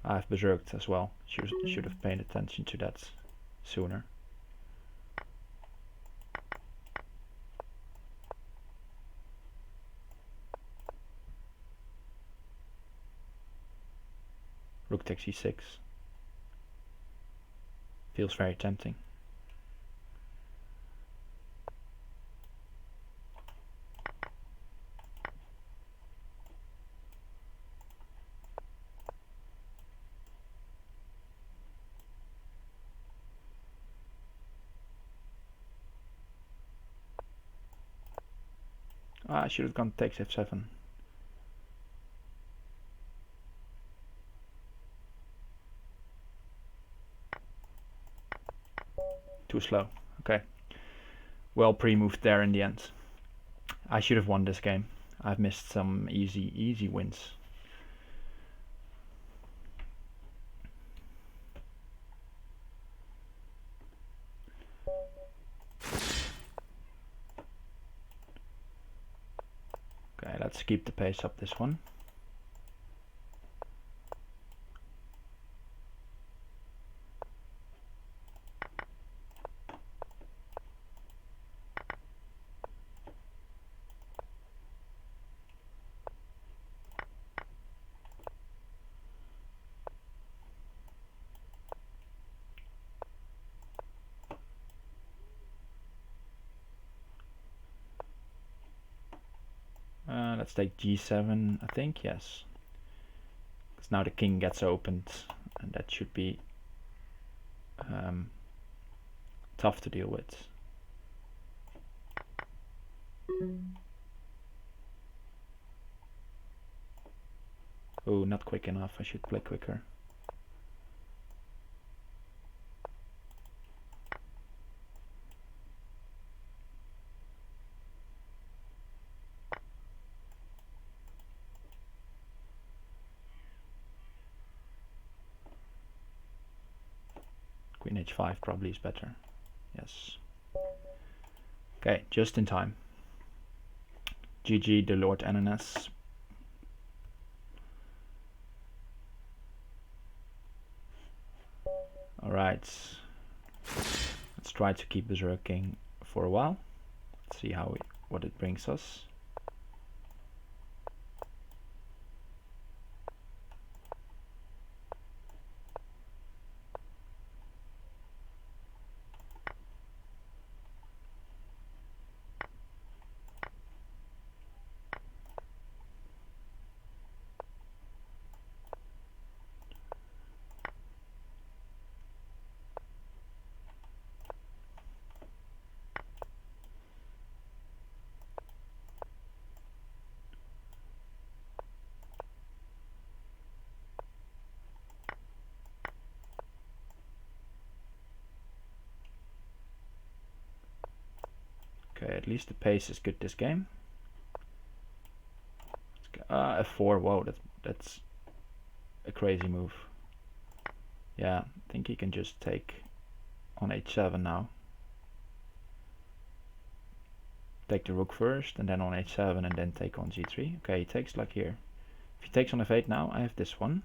I've berserked as well. Should have paid attention to that sooner. rook takes e6. Feels very tempting. I should have gone takes f7. Too slow. Okay. Well pre-moved there in the end. I should have won this game. I've missed some easy wins. Okay, let's keep the pace up this one. Let's take g7, I think, yes. Because now the king gets opened, and that should be tough to deal with. Oh, not quick enough. I should play quicker. Queen h5 probably is better. Yes. Okay, just in time. GG, the Lord NNS. Alright. Let's try to keep berserking for a while. Let's see what it brings us. Okay, at least the pace is good this game. F4, whoa, that's a crazy move. Yeah, I think he can just take on h7 now. Take the rook first, and then on h7, and then take on g3. Okay, he takes like here. If he takes on f8 now, I have this one.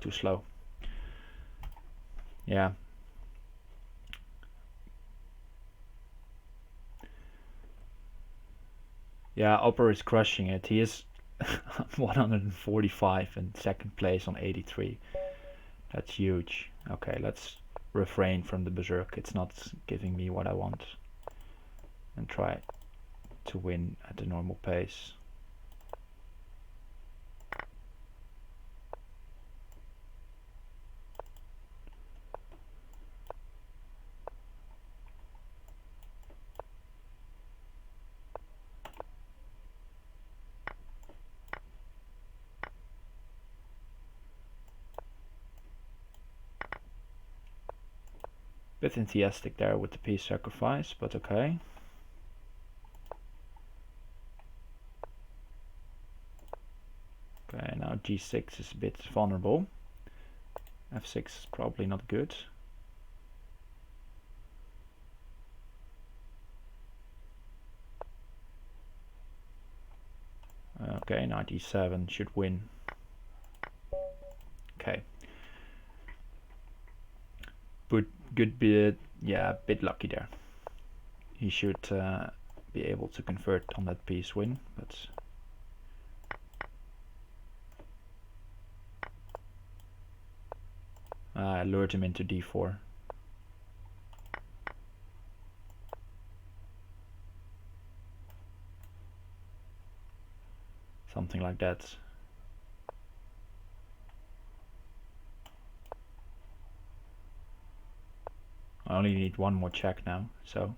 Too slow. Yeah. Yeah, Opera is crushing it. He is 145 in second place on 83. That's huge. Okay, let's refrain from the berserk. It's not giving me what I want. And try to win at the normal pace. Bit enthusiastic there with the piece sacrifice, but okay. Okay, now g6 is a bit vulnerable. f6 is probably not good. Okay, knight e7 should win. Okay. But good bit, yeah, a bit lucky there. He should be able to convert on that piece win, but I lured him into d4. Something like that. I only need one more check now, so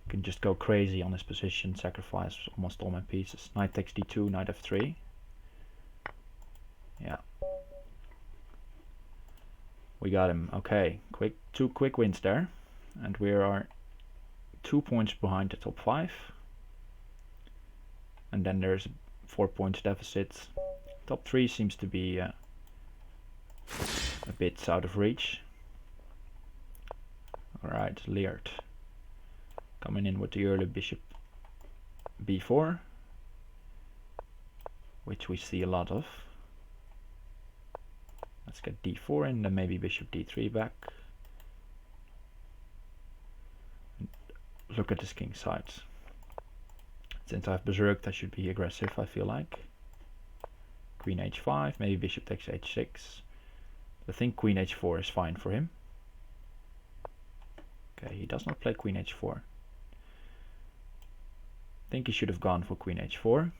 I can just go crazy on this position, sacrifice almost all my pieces. Knight takes d2, knight f3. Yeah. We got him. Okay, two quick wins there. And we are 2 points behind the top 5. And then there's 4 points deficit. Top 3 seems to be a bit out of reach. Alright, Leard. Coming in with the early bishop b4. Which we see a lot of. Let's get d4 in, then maybe bishop d3 back. Look at this king side. Since I've berserked, I should be aggressive, I feel like. Queen h5, maybe bishop takes h6. I think queen h4 is fine for him. Okay, he does not play queen h4. I think he should have gone for queen h4.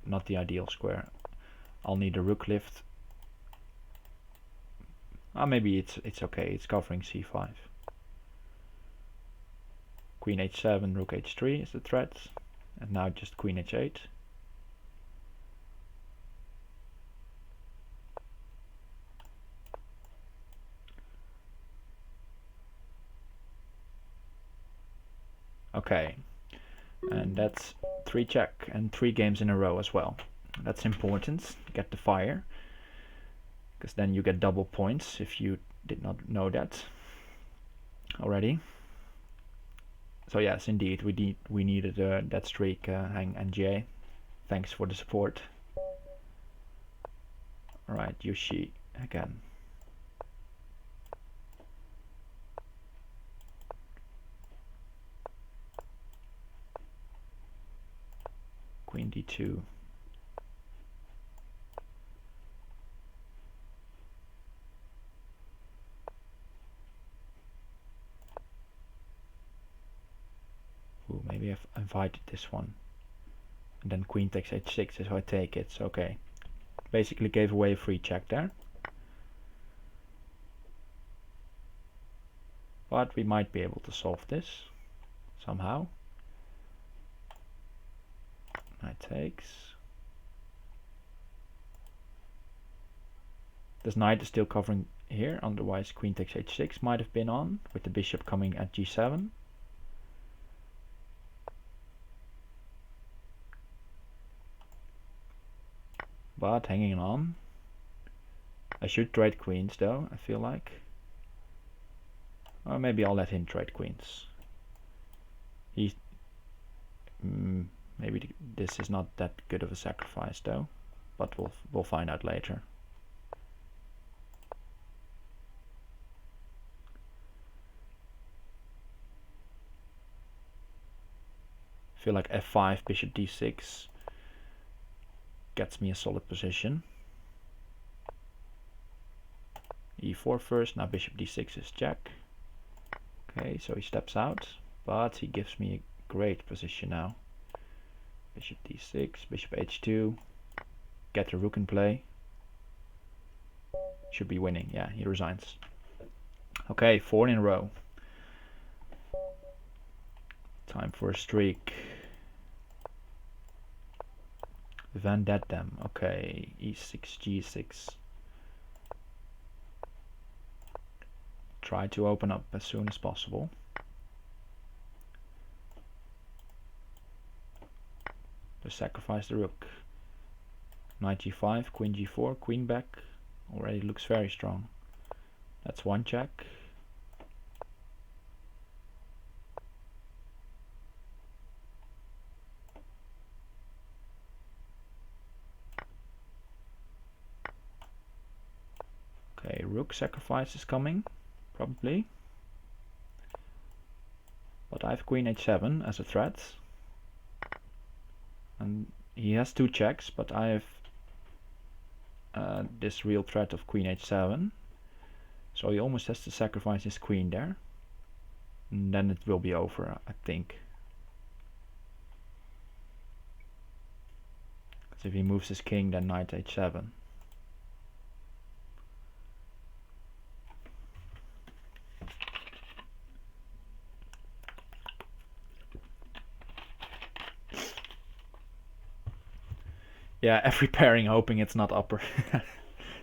Not the ideal square. I'll need a rook lift. Maybe it's okay. It's covering c5. Queen h7, rook h3 is the threat, and now just queen h8. Okay, and that's 3 check and 3 games in a row as well. That's important. Get the fire, because then you get double points if you did not know that already. So yes, indeed, we needed that streak, Hang and Jay. Thanks for the support. Alright, Yoshi again. Queen d2. Ooh, maybe I've invited this one. And then queen takes h6, so I take it. So okay. Basically gave away a free check there. But we might be able to solve this somehow. Knight takes. This knight is still covering here, otherwise queen takes h6 might have been on, with the bishop coming at g7. But hanging on. I should trade queens though, I feel like. Or maybe I'll let him trade queens. He's... maybe this is not that good of a sacrifice though, but we'll find out later. I feel like f5, bishop d6 gets me a solid position. e4 first, now bishop d6 is check. Okay, so he steps out, but he gives me a great position now. Bishop d6, bishop h2, get the rook in play. Should be winning, yeah, he resigns. Okay, 4 in a row. Time for a streak. Vendetta, okay, e6, g6. Try to open up as soon as possible. Just sacrifice the rook. Knight g5, queen g4, queen back. Already looks very strong. That's one check. Okay, rook sacrifice is coming, probably. But I have queen h7 as a threat. And he has 2 checks, but I have this real threat of queen h7. So he almost has to sacrifice his queen there. And then it will be over, I think. Because if he moves his king, then knight h7. Yeah, every pairing hoping it's not upper.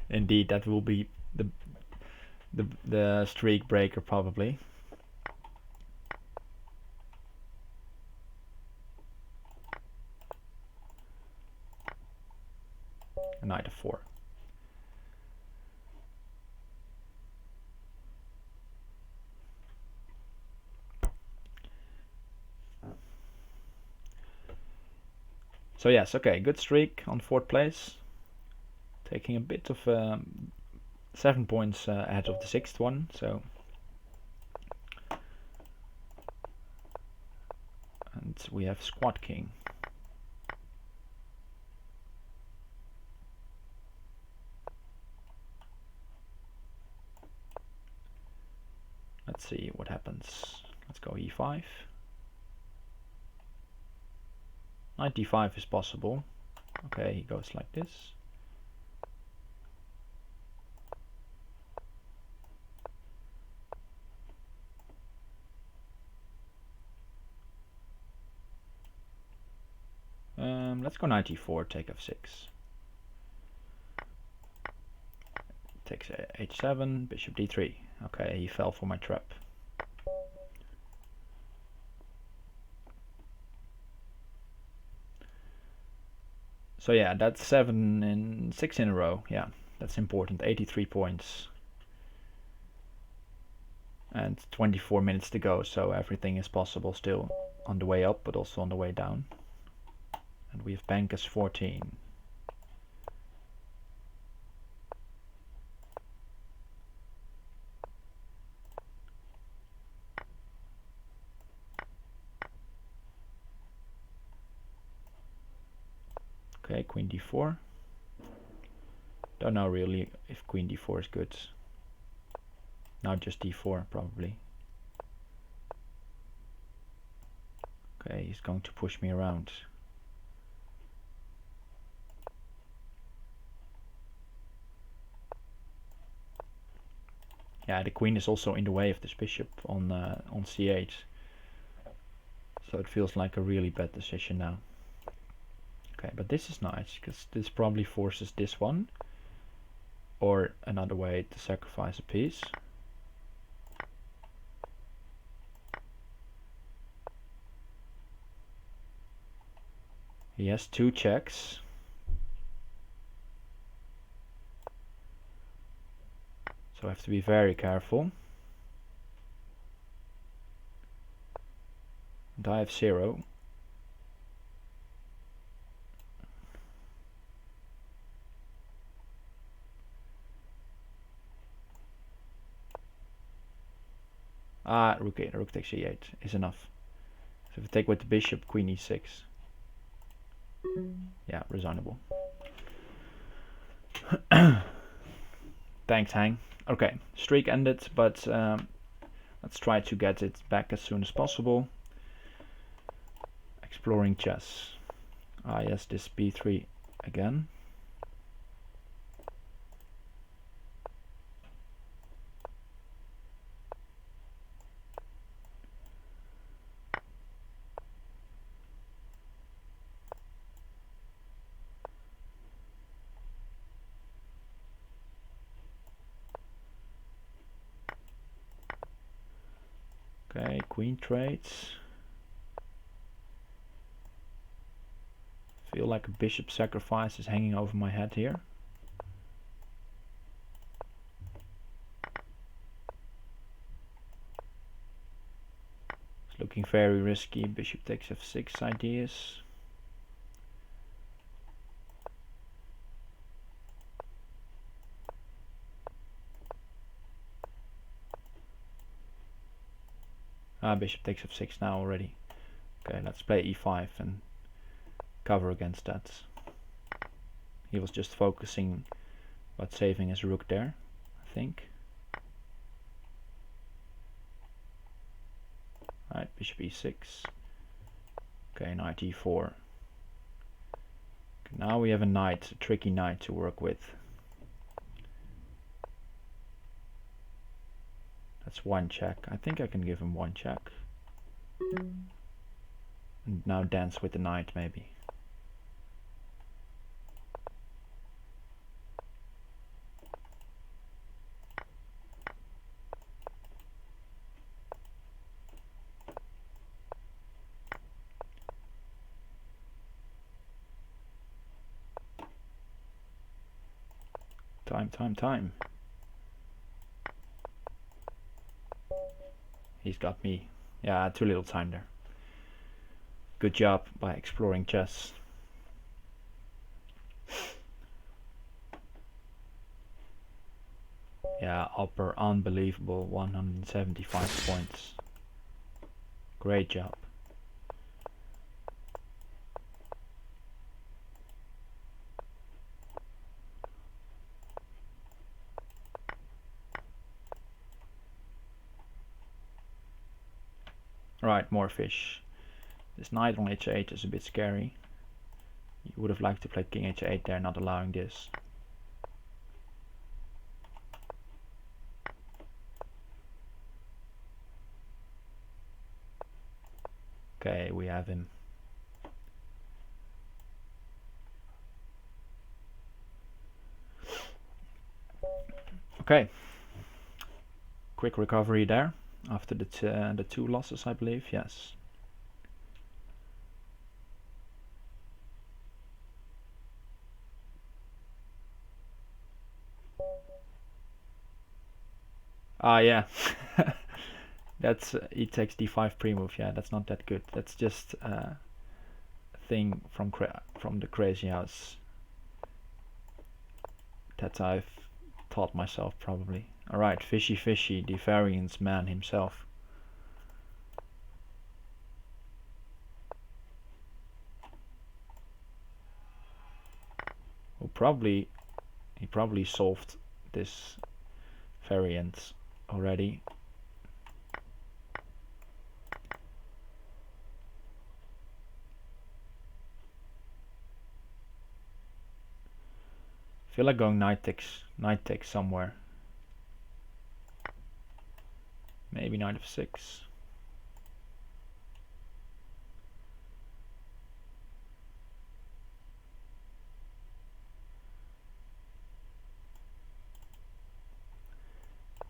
Indeed, that will be the streak breaker probably. Knight f4. So yes, okay, good streak on 4th place. Taking a bit of 7 points ahead of the 6th one, so. And we have squad king. Let's see what happens. Let's go e5. Knight d5 is possible. Okay, he goes like this. Let's go knight e4, take f6. Takes h7, bishop d3. Okay, he fell for my trap. So yeah, that's 6 in a row. Yeah, that's important. 83 points. And 24 minutes to go, so everything is possible still. On the way up, but also on the way down. And we have bankers 14. Okay, queen d4. Don't know really if queen d4 is good. Now just d4 probably. Okay, he's going to push me around. Yeah, the queen is also in the way of this bishop on c8. So it feels like a really bad decision now. Okay, but this is nice, because this probably forces this one. Or another way to sacrifice a piece. He has 2 checks. So I have to be very careful. And I have 0. Rook takes e8 is enough. So if we take with the bishop, queen e6. Yeah, reasonable. Thanks, Hang. Okay, streak ended, but let's try to get it back as soon as possible. Exploring chess. Yes, this b3 again. Okay, queen trades. Feel like a bishop sacrifice is hanging over my head here. It's looking very risky. Bishop takes f6 ideas. Bishop takes f6 now already. Okay, let's play e5 and cover against that. He was just focusing about saving his rook there, I think. Right, bishop e6. Okay, knight e4. Okay, now we have a knight, a tricky knight to work with. That's one check. I think I can give him one check. And now dance with the knight, maybe. Time. He's got me. Yeah, too little time there. Good job by exploring chess. Yeah, upper unbelievable 175 points. Great job. Right, more fish. This knight on h8 is a bit scary. You would have liked to play king h8 there, not allowing this. Okay, we have him. Okay. Quick recovery there after the two losses, I believe. Yes. Ah, yeah. That's e takes d5 pre-move. Yeah, that's not that good. That's just a thing from the crazy house that I've taught myself probably. Alright, fishy, the variance man himself. He probably solved this variant already. I feel like going knight takes somewhere. Maybe knight f6.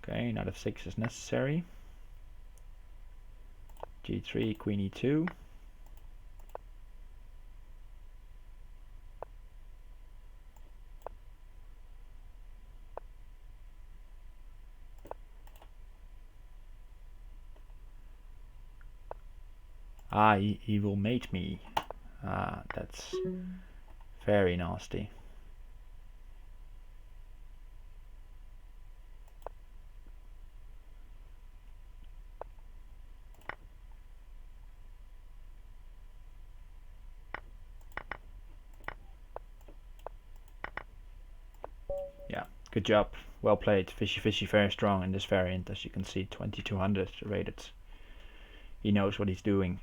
Okay, knight f6 is necessary. g3, queen e2. Ah, he will mate me. Ah, that's very nasty. Yeah, good job. Well played. Fishy very strong in this variant, as you can see, 2200 rated. He knows what he's doing.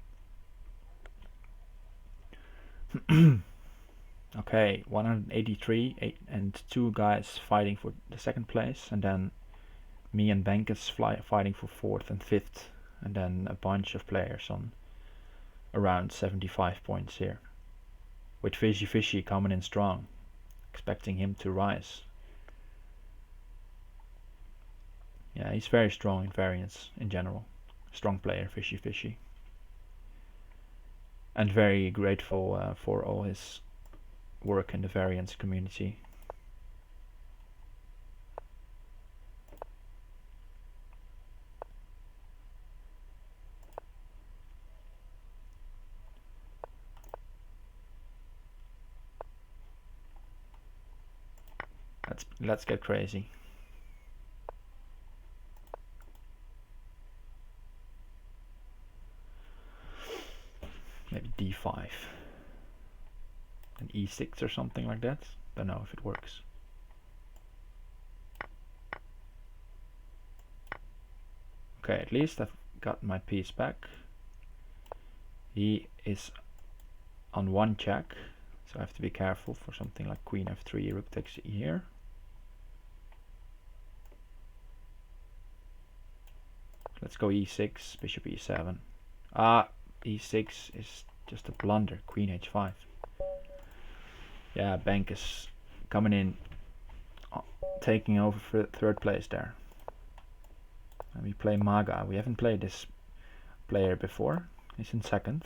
Okay, 183 and two guys fighting for the second place, and then me and Benkes fighting for fourth and fifth, and then a bunch of players on around 75 points here, with Fishy coming in strong, expecting him to rise. Yeah, he's very strong in variants in general. Strong player, Fishy. And very grateful for all his work in the variants community. Let's get crazy. e5 and e6 or something like that. Don't know if it works. Okay, at least I've got my piece back. He is on one check, so I have to be careful for something like queen f3, rook takes e here. Let's go e6, bishop e7. Ah, e6 is just a blunder, queen h5. Yeah, Bank is coming in, taking over for third place there. And we play Maga. We haven't played this player before. He's in second.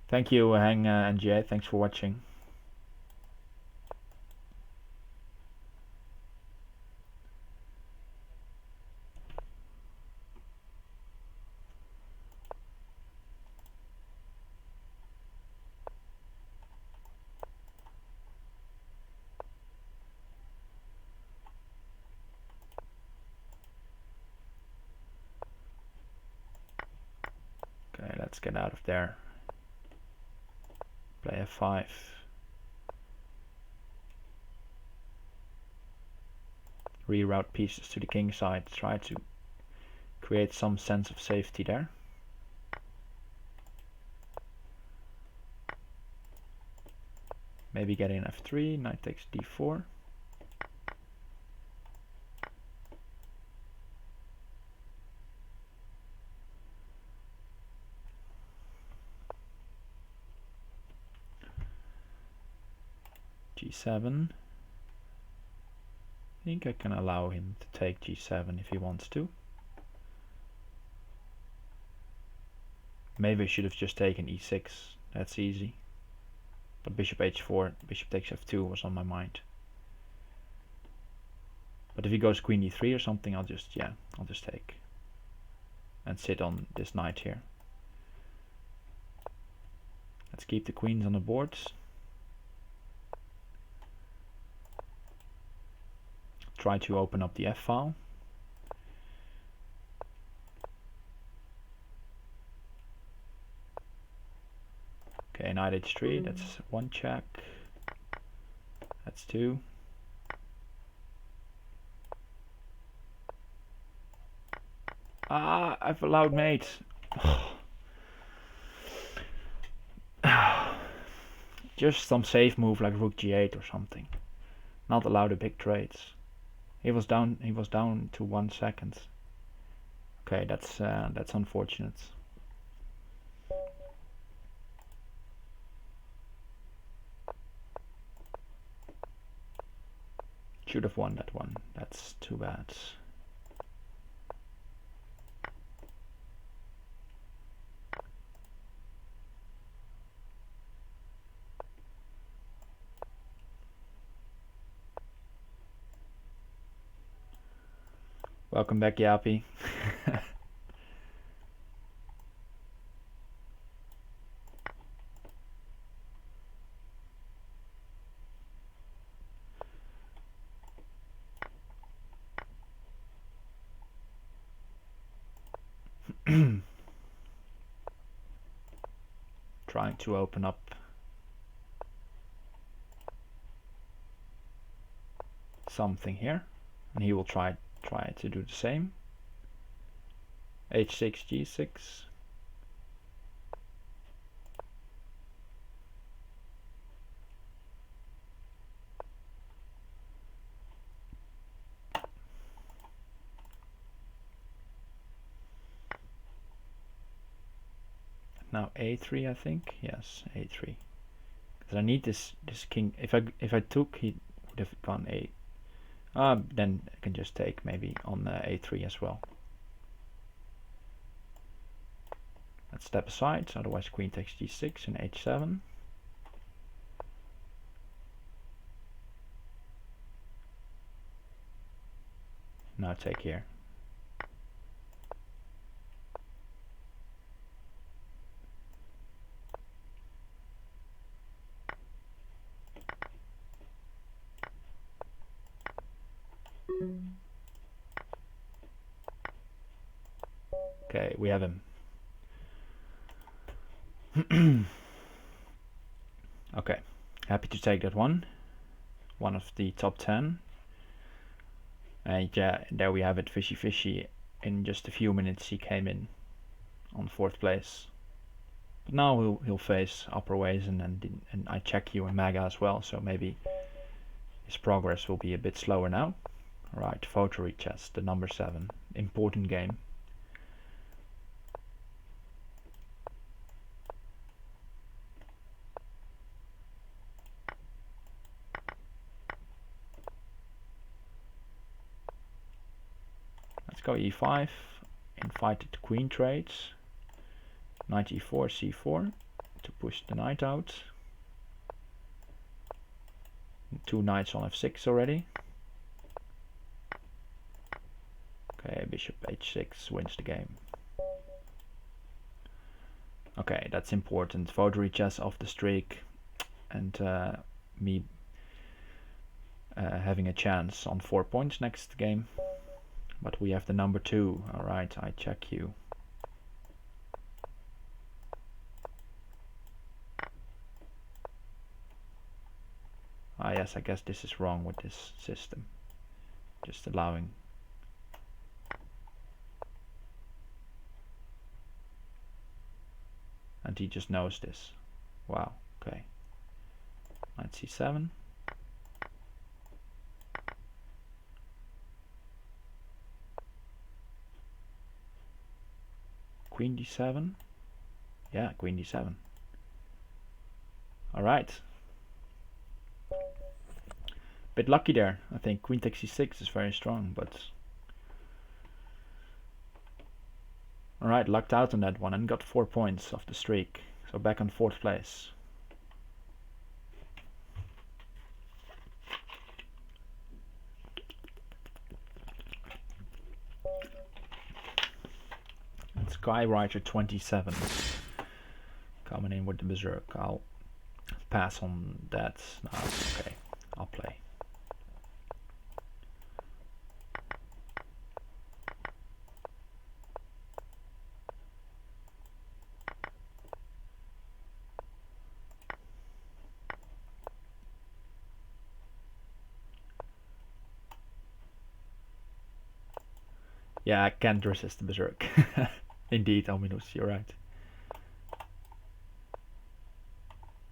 Thank you, Hang NGA. Thanks for watching. Okay, let's get out of there. Play f5. Reroute pieces to the king side. Try to create some sense of safety there. Maybe get in f3. Knight takes d4. g7. I think I can allow him to take g7 if he wants to. Maybe I should have just taken e6. That's easy. But bishop h4, bishop takes f2 was on my mind. But if he goes queen e3 or something, I'll just take and sit on this knight here. Let's keep the queens on the boards. Try to open up the f-file. Okay, knight h3, that's one check. That's two. Ah, I've allowed mate. Just some safe move like rook g8 or something. Not allowed the big trades. He was down to 1 second. Okay, that's unfortunate. Should have won that one. That's too bad. Welcome back, Yappy. Trying to open up something here, and he will try to do the same. h6, g6. Now a3, I think. Yes, a3. Because I need this king. If I took, he would have gone a. Then I can just take maybe on a3 as well. Let's step aside, otherwise queen takes g6 and h7. Now take here. Okay, we have him. Okay, happy to take that one. One of the top 10. And yeah, there we have it, Fishy Fishy. In just a few minutes he came in on 4th place. But now he'll face Upper Wazen and I check you and Maga as well, so maybe his progress will be a bit slower now. Alright, Votary Chest, the number 7. Important game. Let's go e5. Invited queen trades. Knight e4, c4 to push the knight out. 2 knights on f6 already. Okay, bishop h6 wins the game. Okay, that's important. Votary chess off the streak, and me having a chance on 4 points next game. But we have the number 2. Alright, I check you. Ah yes, I guess this is wrong with this system. Just allowing. And he just knows this. Wow, okay. Knight c7. Queen d7. Yeah, queen d7. Alright. Bit lucky there. I think queen takes c6 is very strong, but... Alright, lucked out on that one and got 4 points off the streak. So back on 4th place. And Skywriter 27 coming in with the Berserk. I'll pass on that. No, okay, I'll play. Yeah, I can't resist the Berserk. Indeed, Ominous, you're right.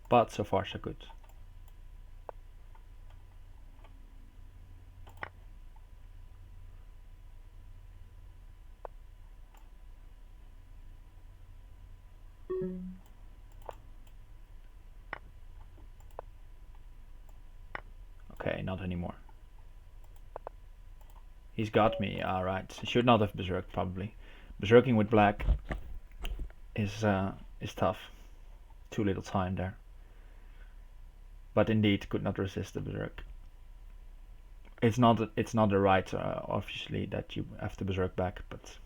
But so far so good. Okay, not anymore. He's got me, alright. Should not have Berserk probably. Berserking with black is tough. Too little time there. But indeed could not resist the Berserk. It's not a right obviously that you have to Berserk back, but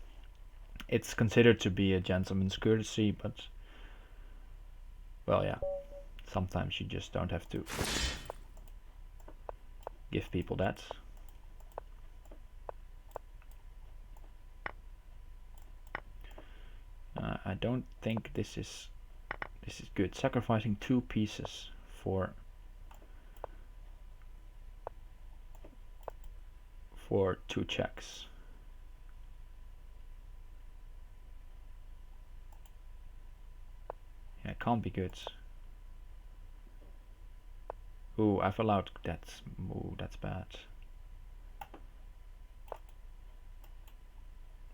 it's considered to be a gentleman's courtesy, but well yeah. Sometimes you just don't have to give people that. I don't think this is good. Sacrificing 2 pieces for 2 checks. Yeah, it can't be good. Ooh, I've allowed that. Ooh, that's bad.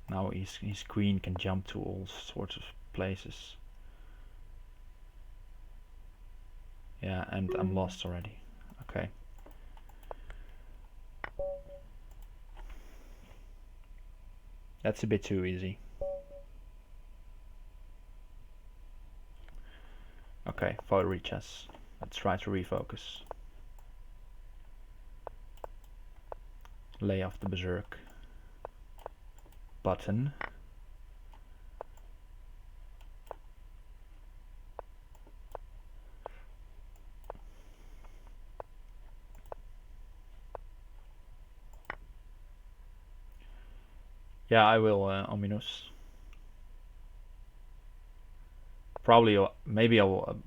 Now his queen can jump to all sorts of places. Yeah, and I'm lost already. Okay. That's a bit too easy. Okay, Votary chess. Let's try to refocus. Lay off the Berserk button. Yeah, I will, Ominous. Probably, maybe I'll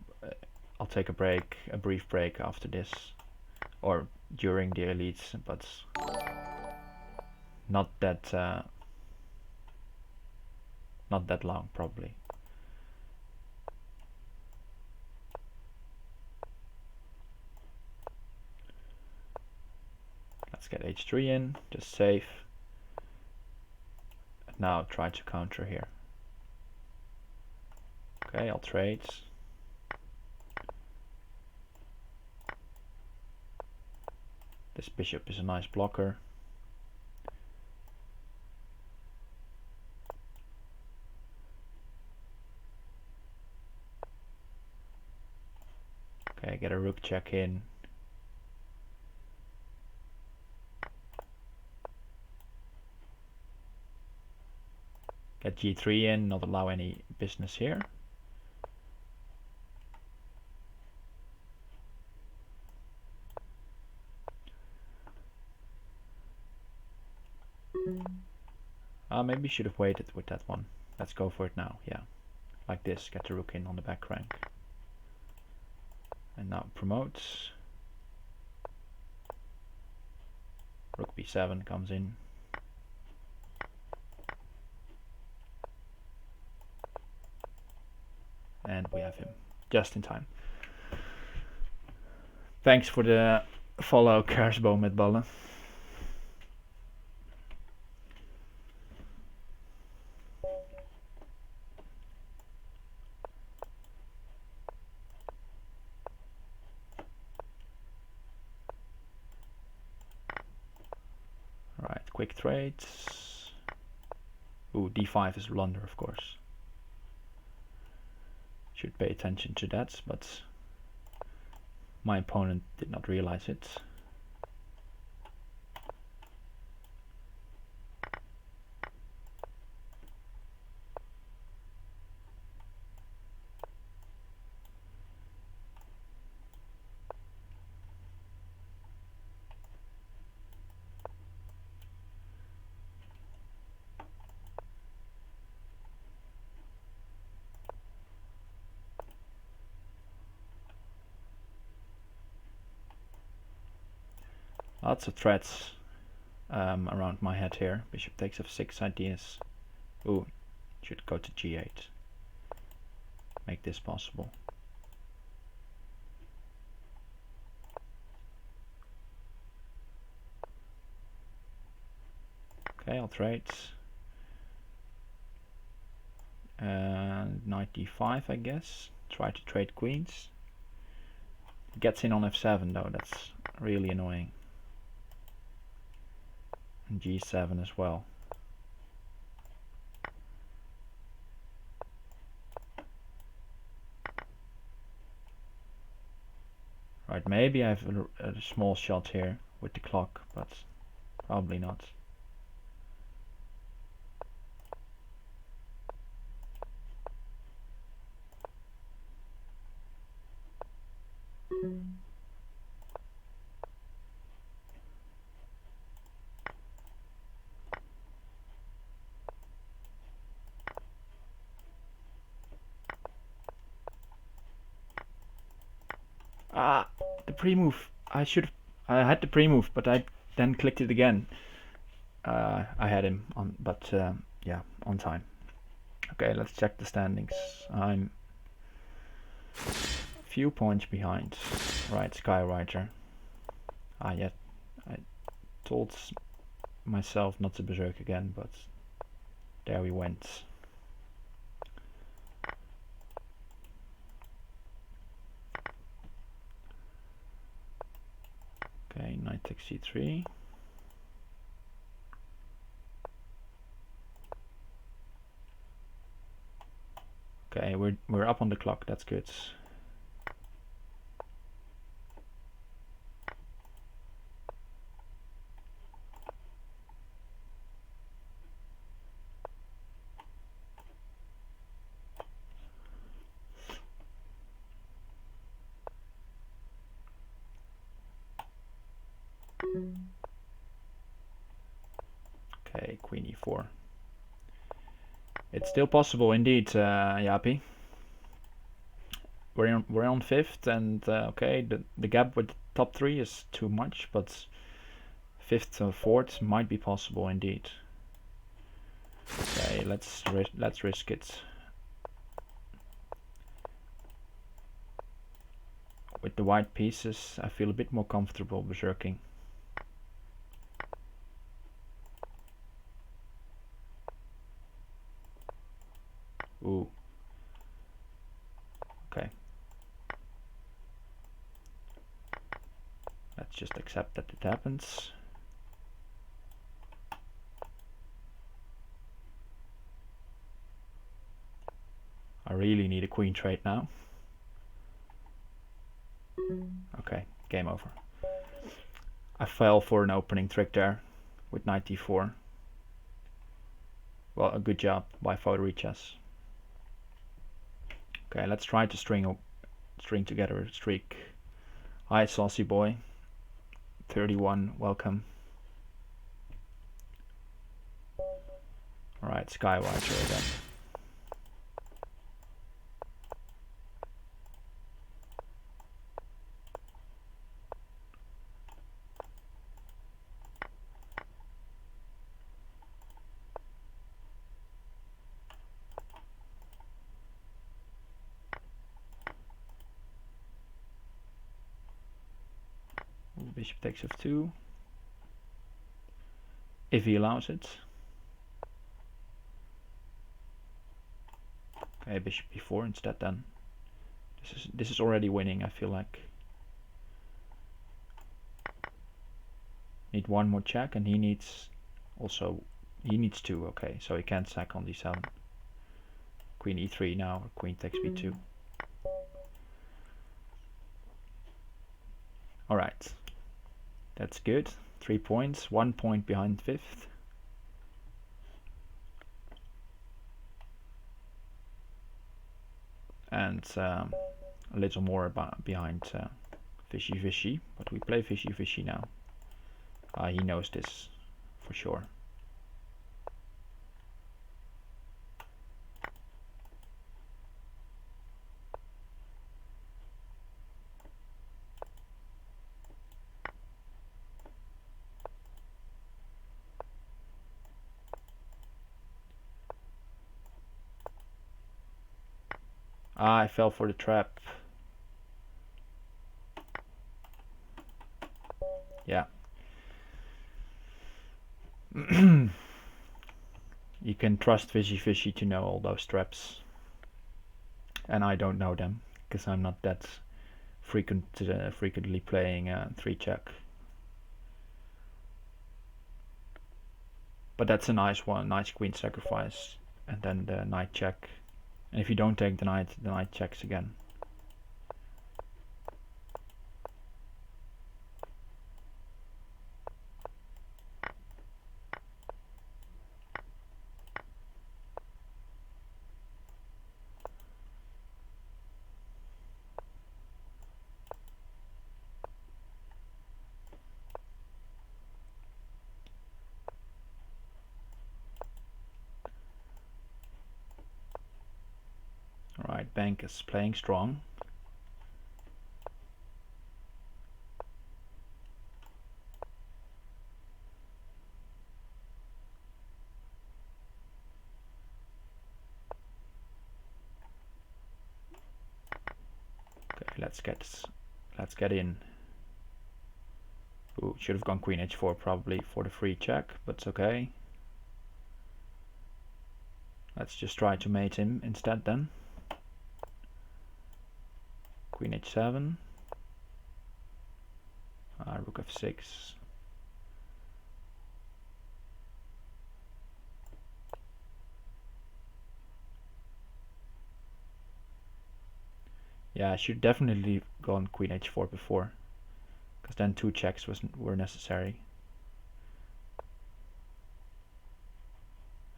take a brief break after this, or during the elites, but not that long probably. Let's get h3 in, just save. And now try to counter here. Okay, I'll trade. This bishop is a nice blocker. Okay, get a rook check in. Get g3 in, not allow any business here. Maybe should have waited with that one. Let's go for it now, yeah. Like this, get the rook in on the back rank. And now promotes. Rook b7 comes in. And we have him, just in time. Thanks for the follow, Kersboom met ballen. Right, quick trades. Ooh, d5 is a blunder, of course. Should pay attention to that, but my opponent did not realize it. Lots of threats around my head here. Bishop takes f6 ideas. Ooh, should go to g8. Make this possible. Okay, I'll trade. And knight d5, I guess. Try to trade queens. Gets in on f7 though, that's really annoying. And g7 as well. Right, maybe I have a small shot here with the clock, but probably not. Ah, the pre-move. I had the pre-move, but I then clicked it again. I had him on, but yeah, on time. Okay, let's check the standings. I'm a few points behind. Right, Skywriter. Yeah, I told myself not to berserk again, but there we went. Okay, knight takes c3. Okay, we're up on the clock. That's good. Okay, queen e4. It's still possible indeed, Japi. we're on fifth, and okay, the gap with the top three is too much, but fifth or fourth might be possible indeed. Okay, let's risk it. With the white pieces, I feel a bit more comfortable berserking. Ooh. Okay. Let's just accept that it happens. I really need a queen trade now. Okay, game over. I fell for an opening trick there with knight d4. Well, a good job by Photo Chess. Okay, let's try to string together a streak. Hi, saucy boy. 31, welcome. Alright, Skywatcher again. Bishop takes f2. If he allows it. Okay, bishop b4 instead then. This is already winning, I feel like. Need one more check, and he needs two. Okay, so he can't sack on d7. Queen e3 now, or queen takes b2. Alright, that's good. 3 points, 1 point behind fifth. And a little more behind Fishy Fishy, but we play Fishy Fishy now. He knows this for sure. I fell for the trap. Yeah. You can trust Fishy Fishy to know all those traps. And I don't know them, because I'm not that frequently playing 3-check. But that's a nice one, nice queen sacrifice. And then the knight check. And if you don't take the knight checks again. Alright, Bank is playing strong. Okay, let's get in. Ooh, should have gone queen h4 probably for the free check, but it's okay. Let's just try to mate him instead then. Queen h7. Rook f6. Yeah, I should definitely gone queen h4 before, because then 2 checks were necessary.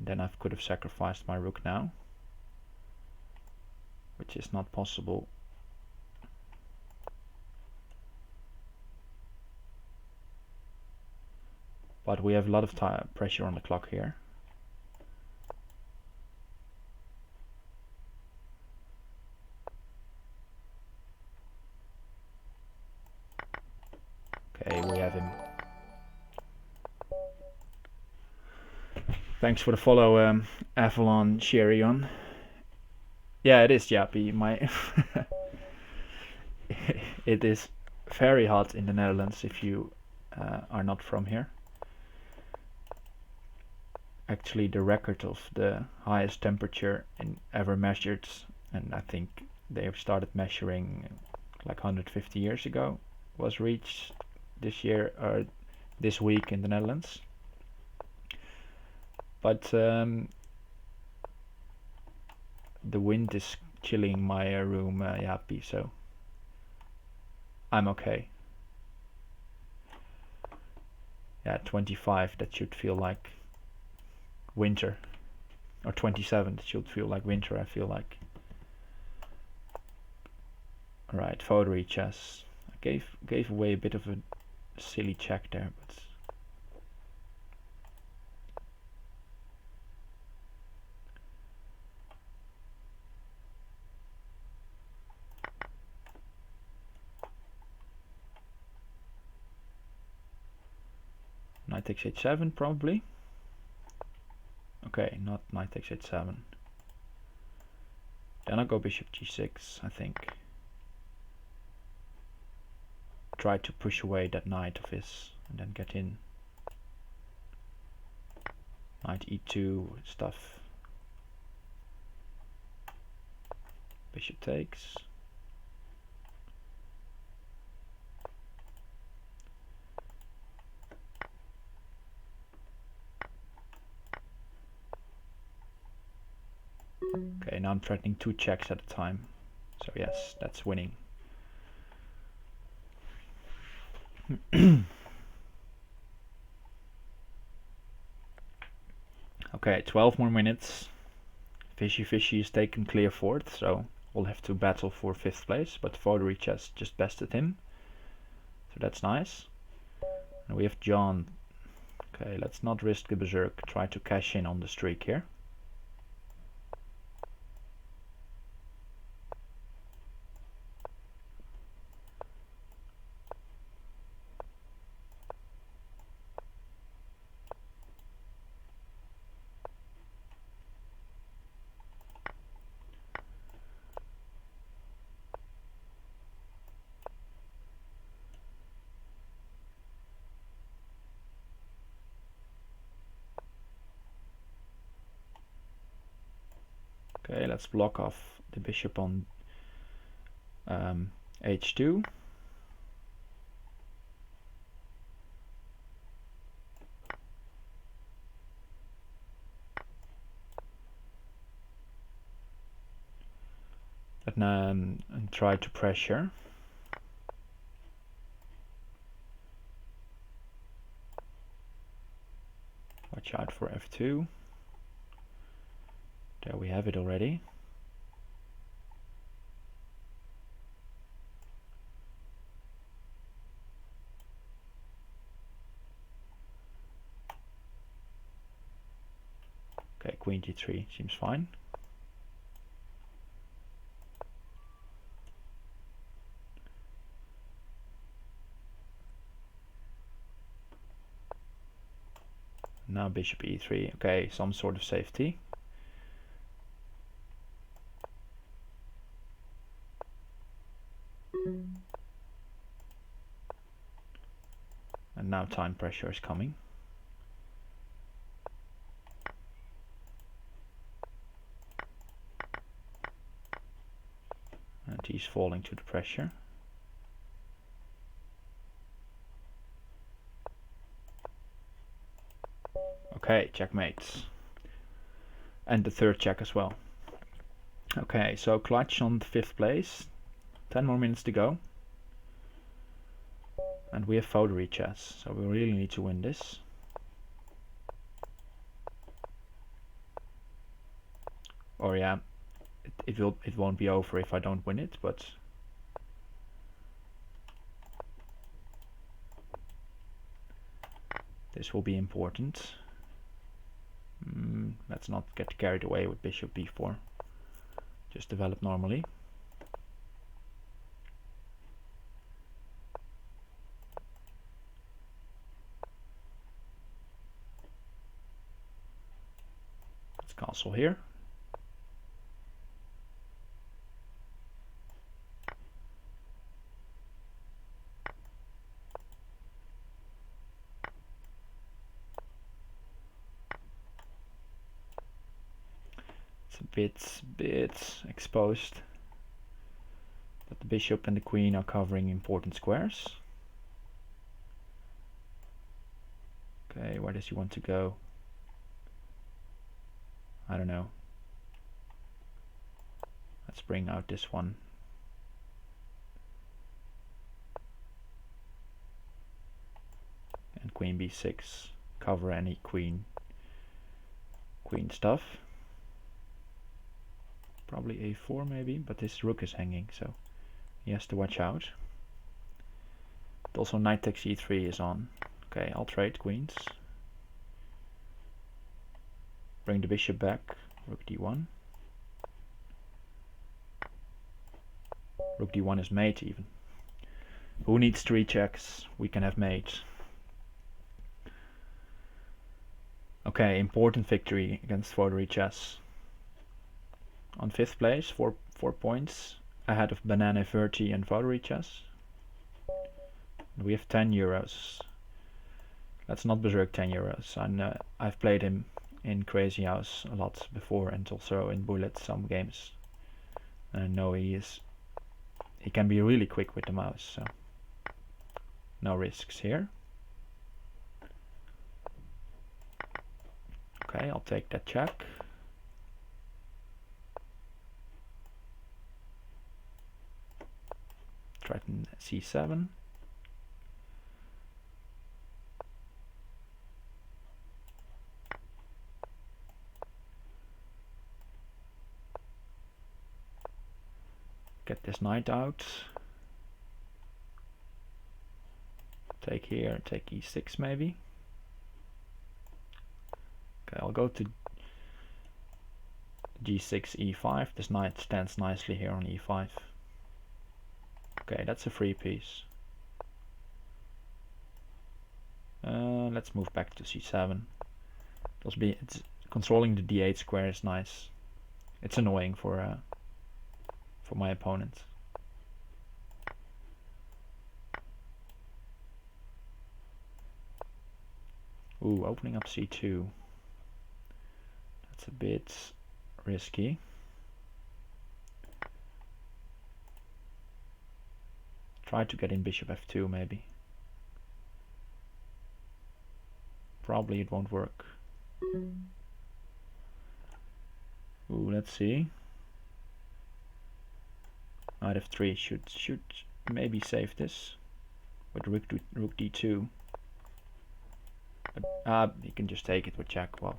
And then I could have sacrificed my rook now, which is not possible. But we have a lot of pressure on the clock here. Thanks for the follow, Avalon Cherion. Yeah, it is Jappy. It is very hot in the Netherlands if you are not from here. Actually, the record of the highest temperature ever measured, and I think they have started measuring like 150 years ago, was reached this year or this week in the Netherlands. But the wind is chilling my room, Jappy, so I'm okay. Yeah, 25, that should feel like winter. Or 27, that should feel like winter, I feel like. Alright, Votary chess. I gave away a bit of a silly check there, but knight takes h7 probably. Okay, not knight takes h7. Then I'll go bishop g6, I think. Try to push away that knight of his and then get in. Knight e2 stuff. Bishop takes. Okay, now I'm threatening 2 checks at a time. So yes, that's winning. Okay, 12 more minutes. Fishy Fishy is taken clear fourth, so we'll have to battle for 5th place, but Votary chess just bested him. So that's nice. And we have John. Okay, let's not risk the berserk. Try to cash in on the streak here. Okay, let's block off the bishop on h2. And try to pressure. Watch out for f2. There we have it already. Okay, queen g3 seems fine. Now bishop e3. Okay, some sort of safety. And now time pressure is coming. And he's falling to the pressure. Okay, checkmate. And the third check as well. Okay, so clutch on 5th place. 10 more minutes to go. And we have Votary chess, so we really need to win this. Or yeah, it won't be over if I don't win it, but this will be important. Let's not get carried away with bishop b4. Just develop normally. castle here. It's a bit exposed, but the bishop and the queen are covering important squares. Okay, where does he want to go? I don't know. Let's bring out this one. And queen b6, cover any queen stuff. Probably a4 maybe, but this rook is hanging, so he has to watch out. But also knight takes e3 is on. Okay, I'll trade queens. Bring the bishop back, rook d1. Rook d1 is mate even. Who needs 3 checks? We can have mate. Okay, important victory against Vodery Chess. On 5th place, 4 points ahead of Banana Verti and Vodery Chess. We have 10 euros. Let's not berserk 10 euros. I've played him in Crazy House a lot before, and also in Bullet some games. And I know he can be really quick with the mouse, so no risks here. Okay, I'll take that check. Threaten c7. Get this knight out. Take here, take e6 maybe. Okay, I'll go to g6, e5. This knight stands nicely here on e5. Okay, that's a free piece. Let's move back to c7. It's controlling the d8 square is nice. It's annoying for my opponent. Ooh, opening up c2. That's a bit risky. Try to get in bishop f2 maybe. Probably it won't work. Ooh, let's see. Knight f3 should maybe save this with rook d2. But you can just take it with check. Well,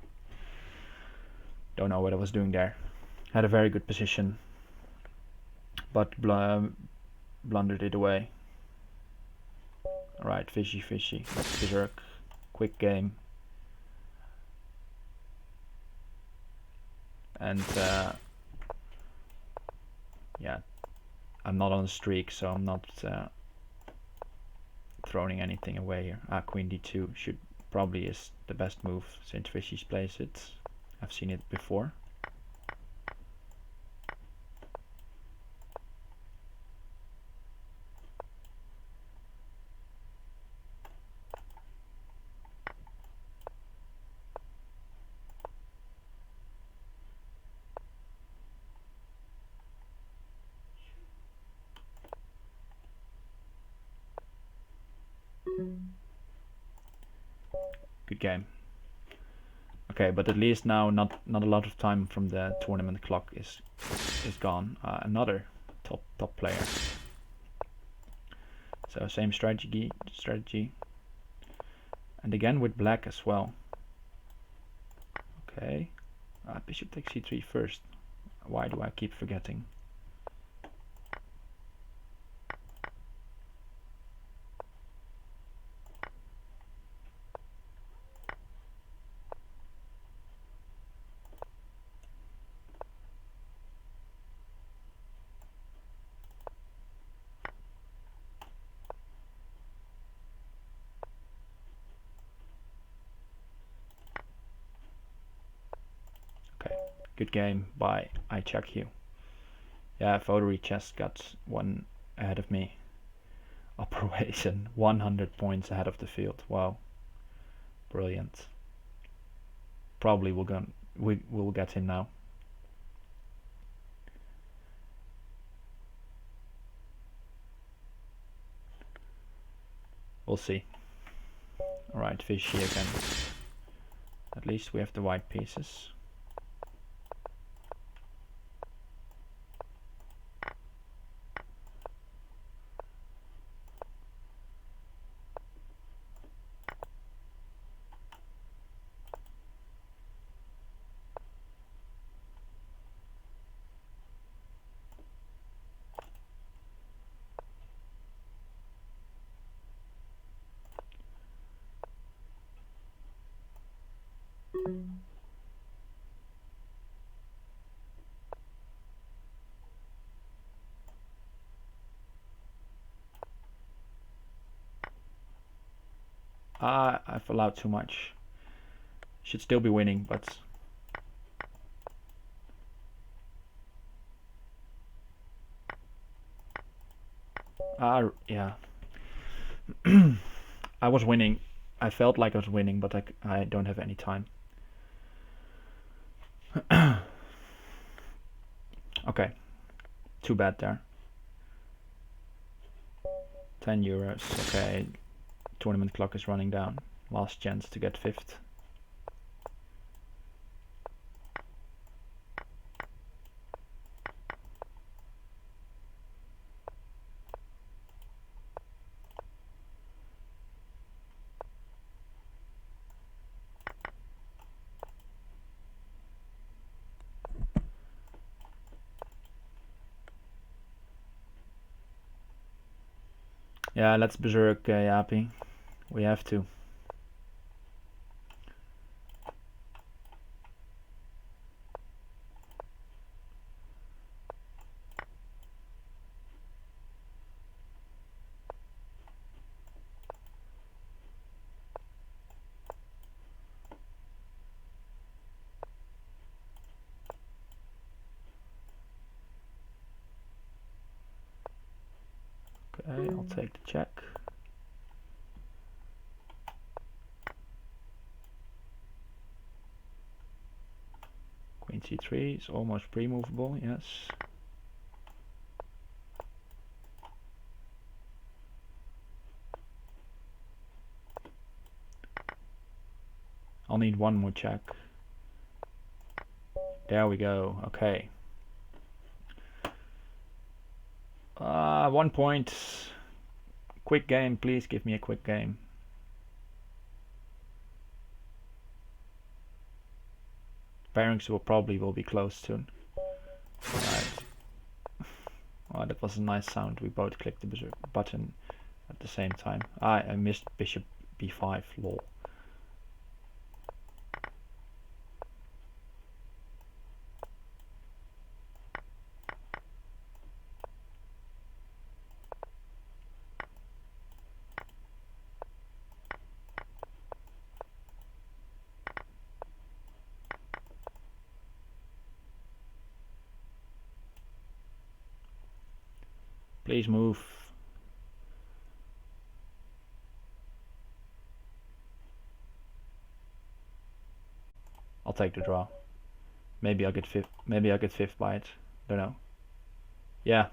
don't know what I was doing there. Had a very good position, but blundered it away. Alright, fishy. Let's berserk. Quick game. And yeah, I'm not on a streak, so I'm not throwing anything away here. Queen d2 probably is the best move since Fishy plays it. I've seen it before. Good game. Okay, but at least now not a lot of time from the tournament clock is gone. Another top player. So same strategy, and again with black as well. Okay, bishop takes c3 first. Why do I keep forgetting? Okay, Good game. Bye. I check you. Yeah, Votary Chess got one ahead of me. Operation 100 points ahead of the field. Wow. Brilliant. Probably we'll get him now. We'll see. Alright, Vichy again. At least we have the white pieces. I've allowed too much. Should still be winning, but yeah. I was winning. I felt like I was winning, but I don't have any time. Okay. Too bad there. 10 euros. Okay. Tournament clock is running down. Last chance to get 5th. Yeah, let's berserk, Yapi. We have to. Okay, I'll take the check. Queen c3 is almost pre-movable, yes. I'll need one more check. There we go, okay. 1 point. Quick game, please give me a quick game. Pairings will be close soon. Right. Oh, that was a nice sound. We both clicked the berserk button at the same time. I missed bishop b5, lol. Please move. I'll take the draw. Maybe I'll get fifth. Maybe I'll get 5th by it. Don't know. Yeah.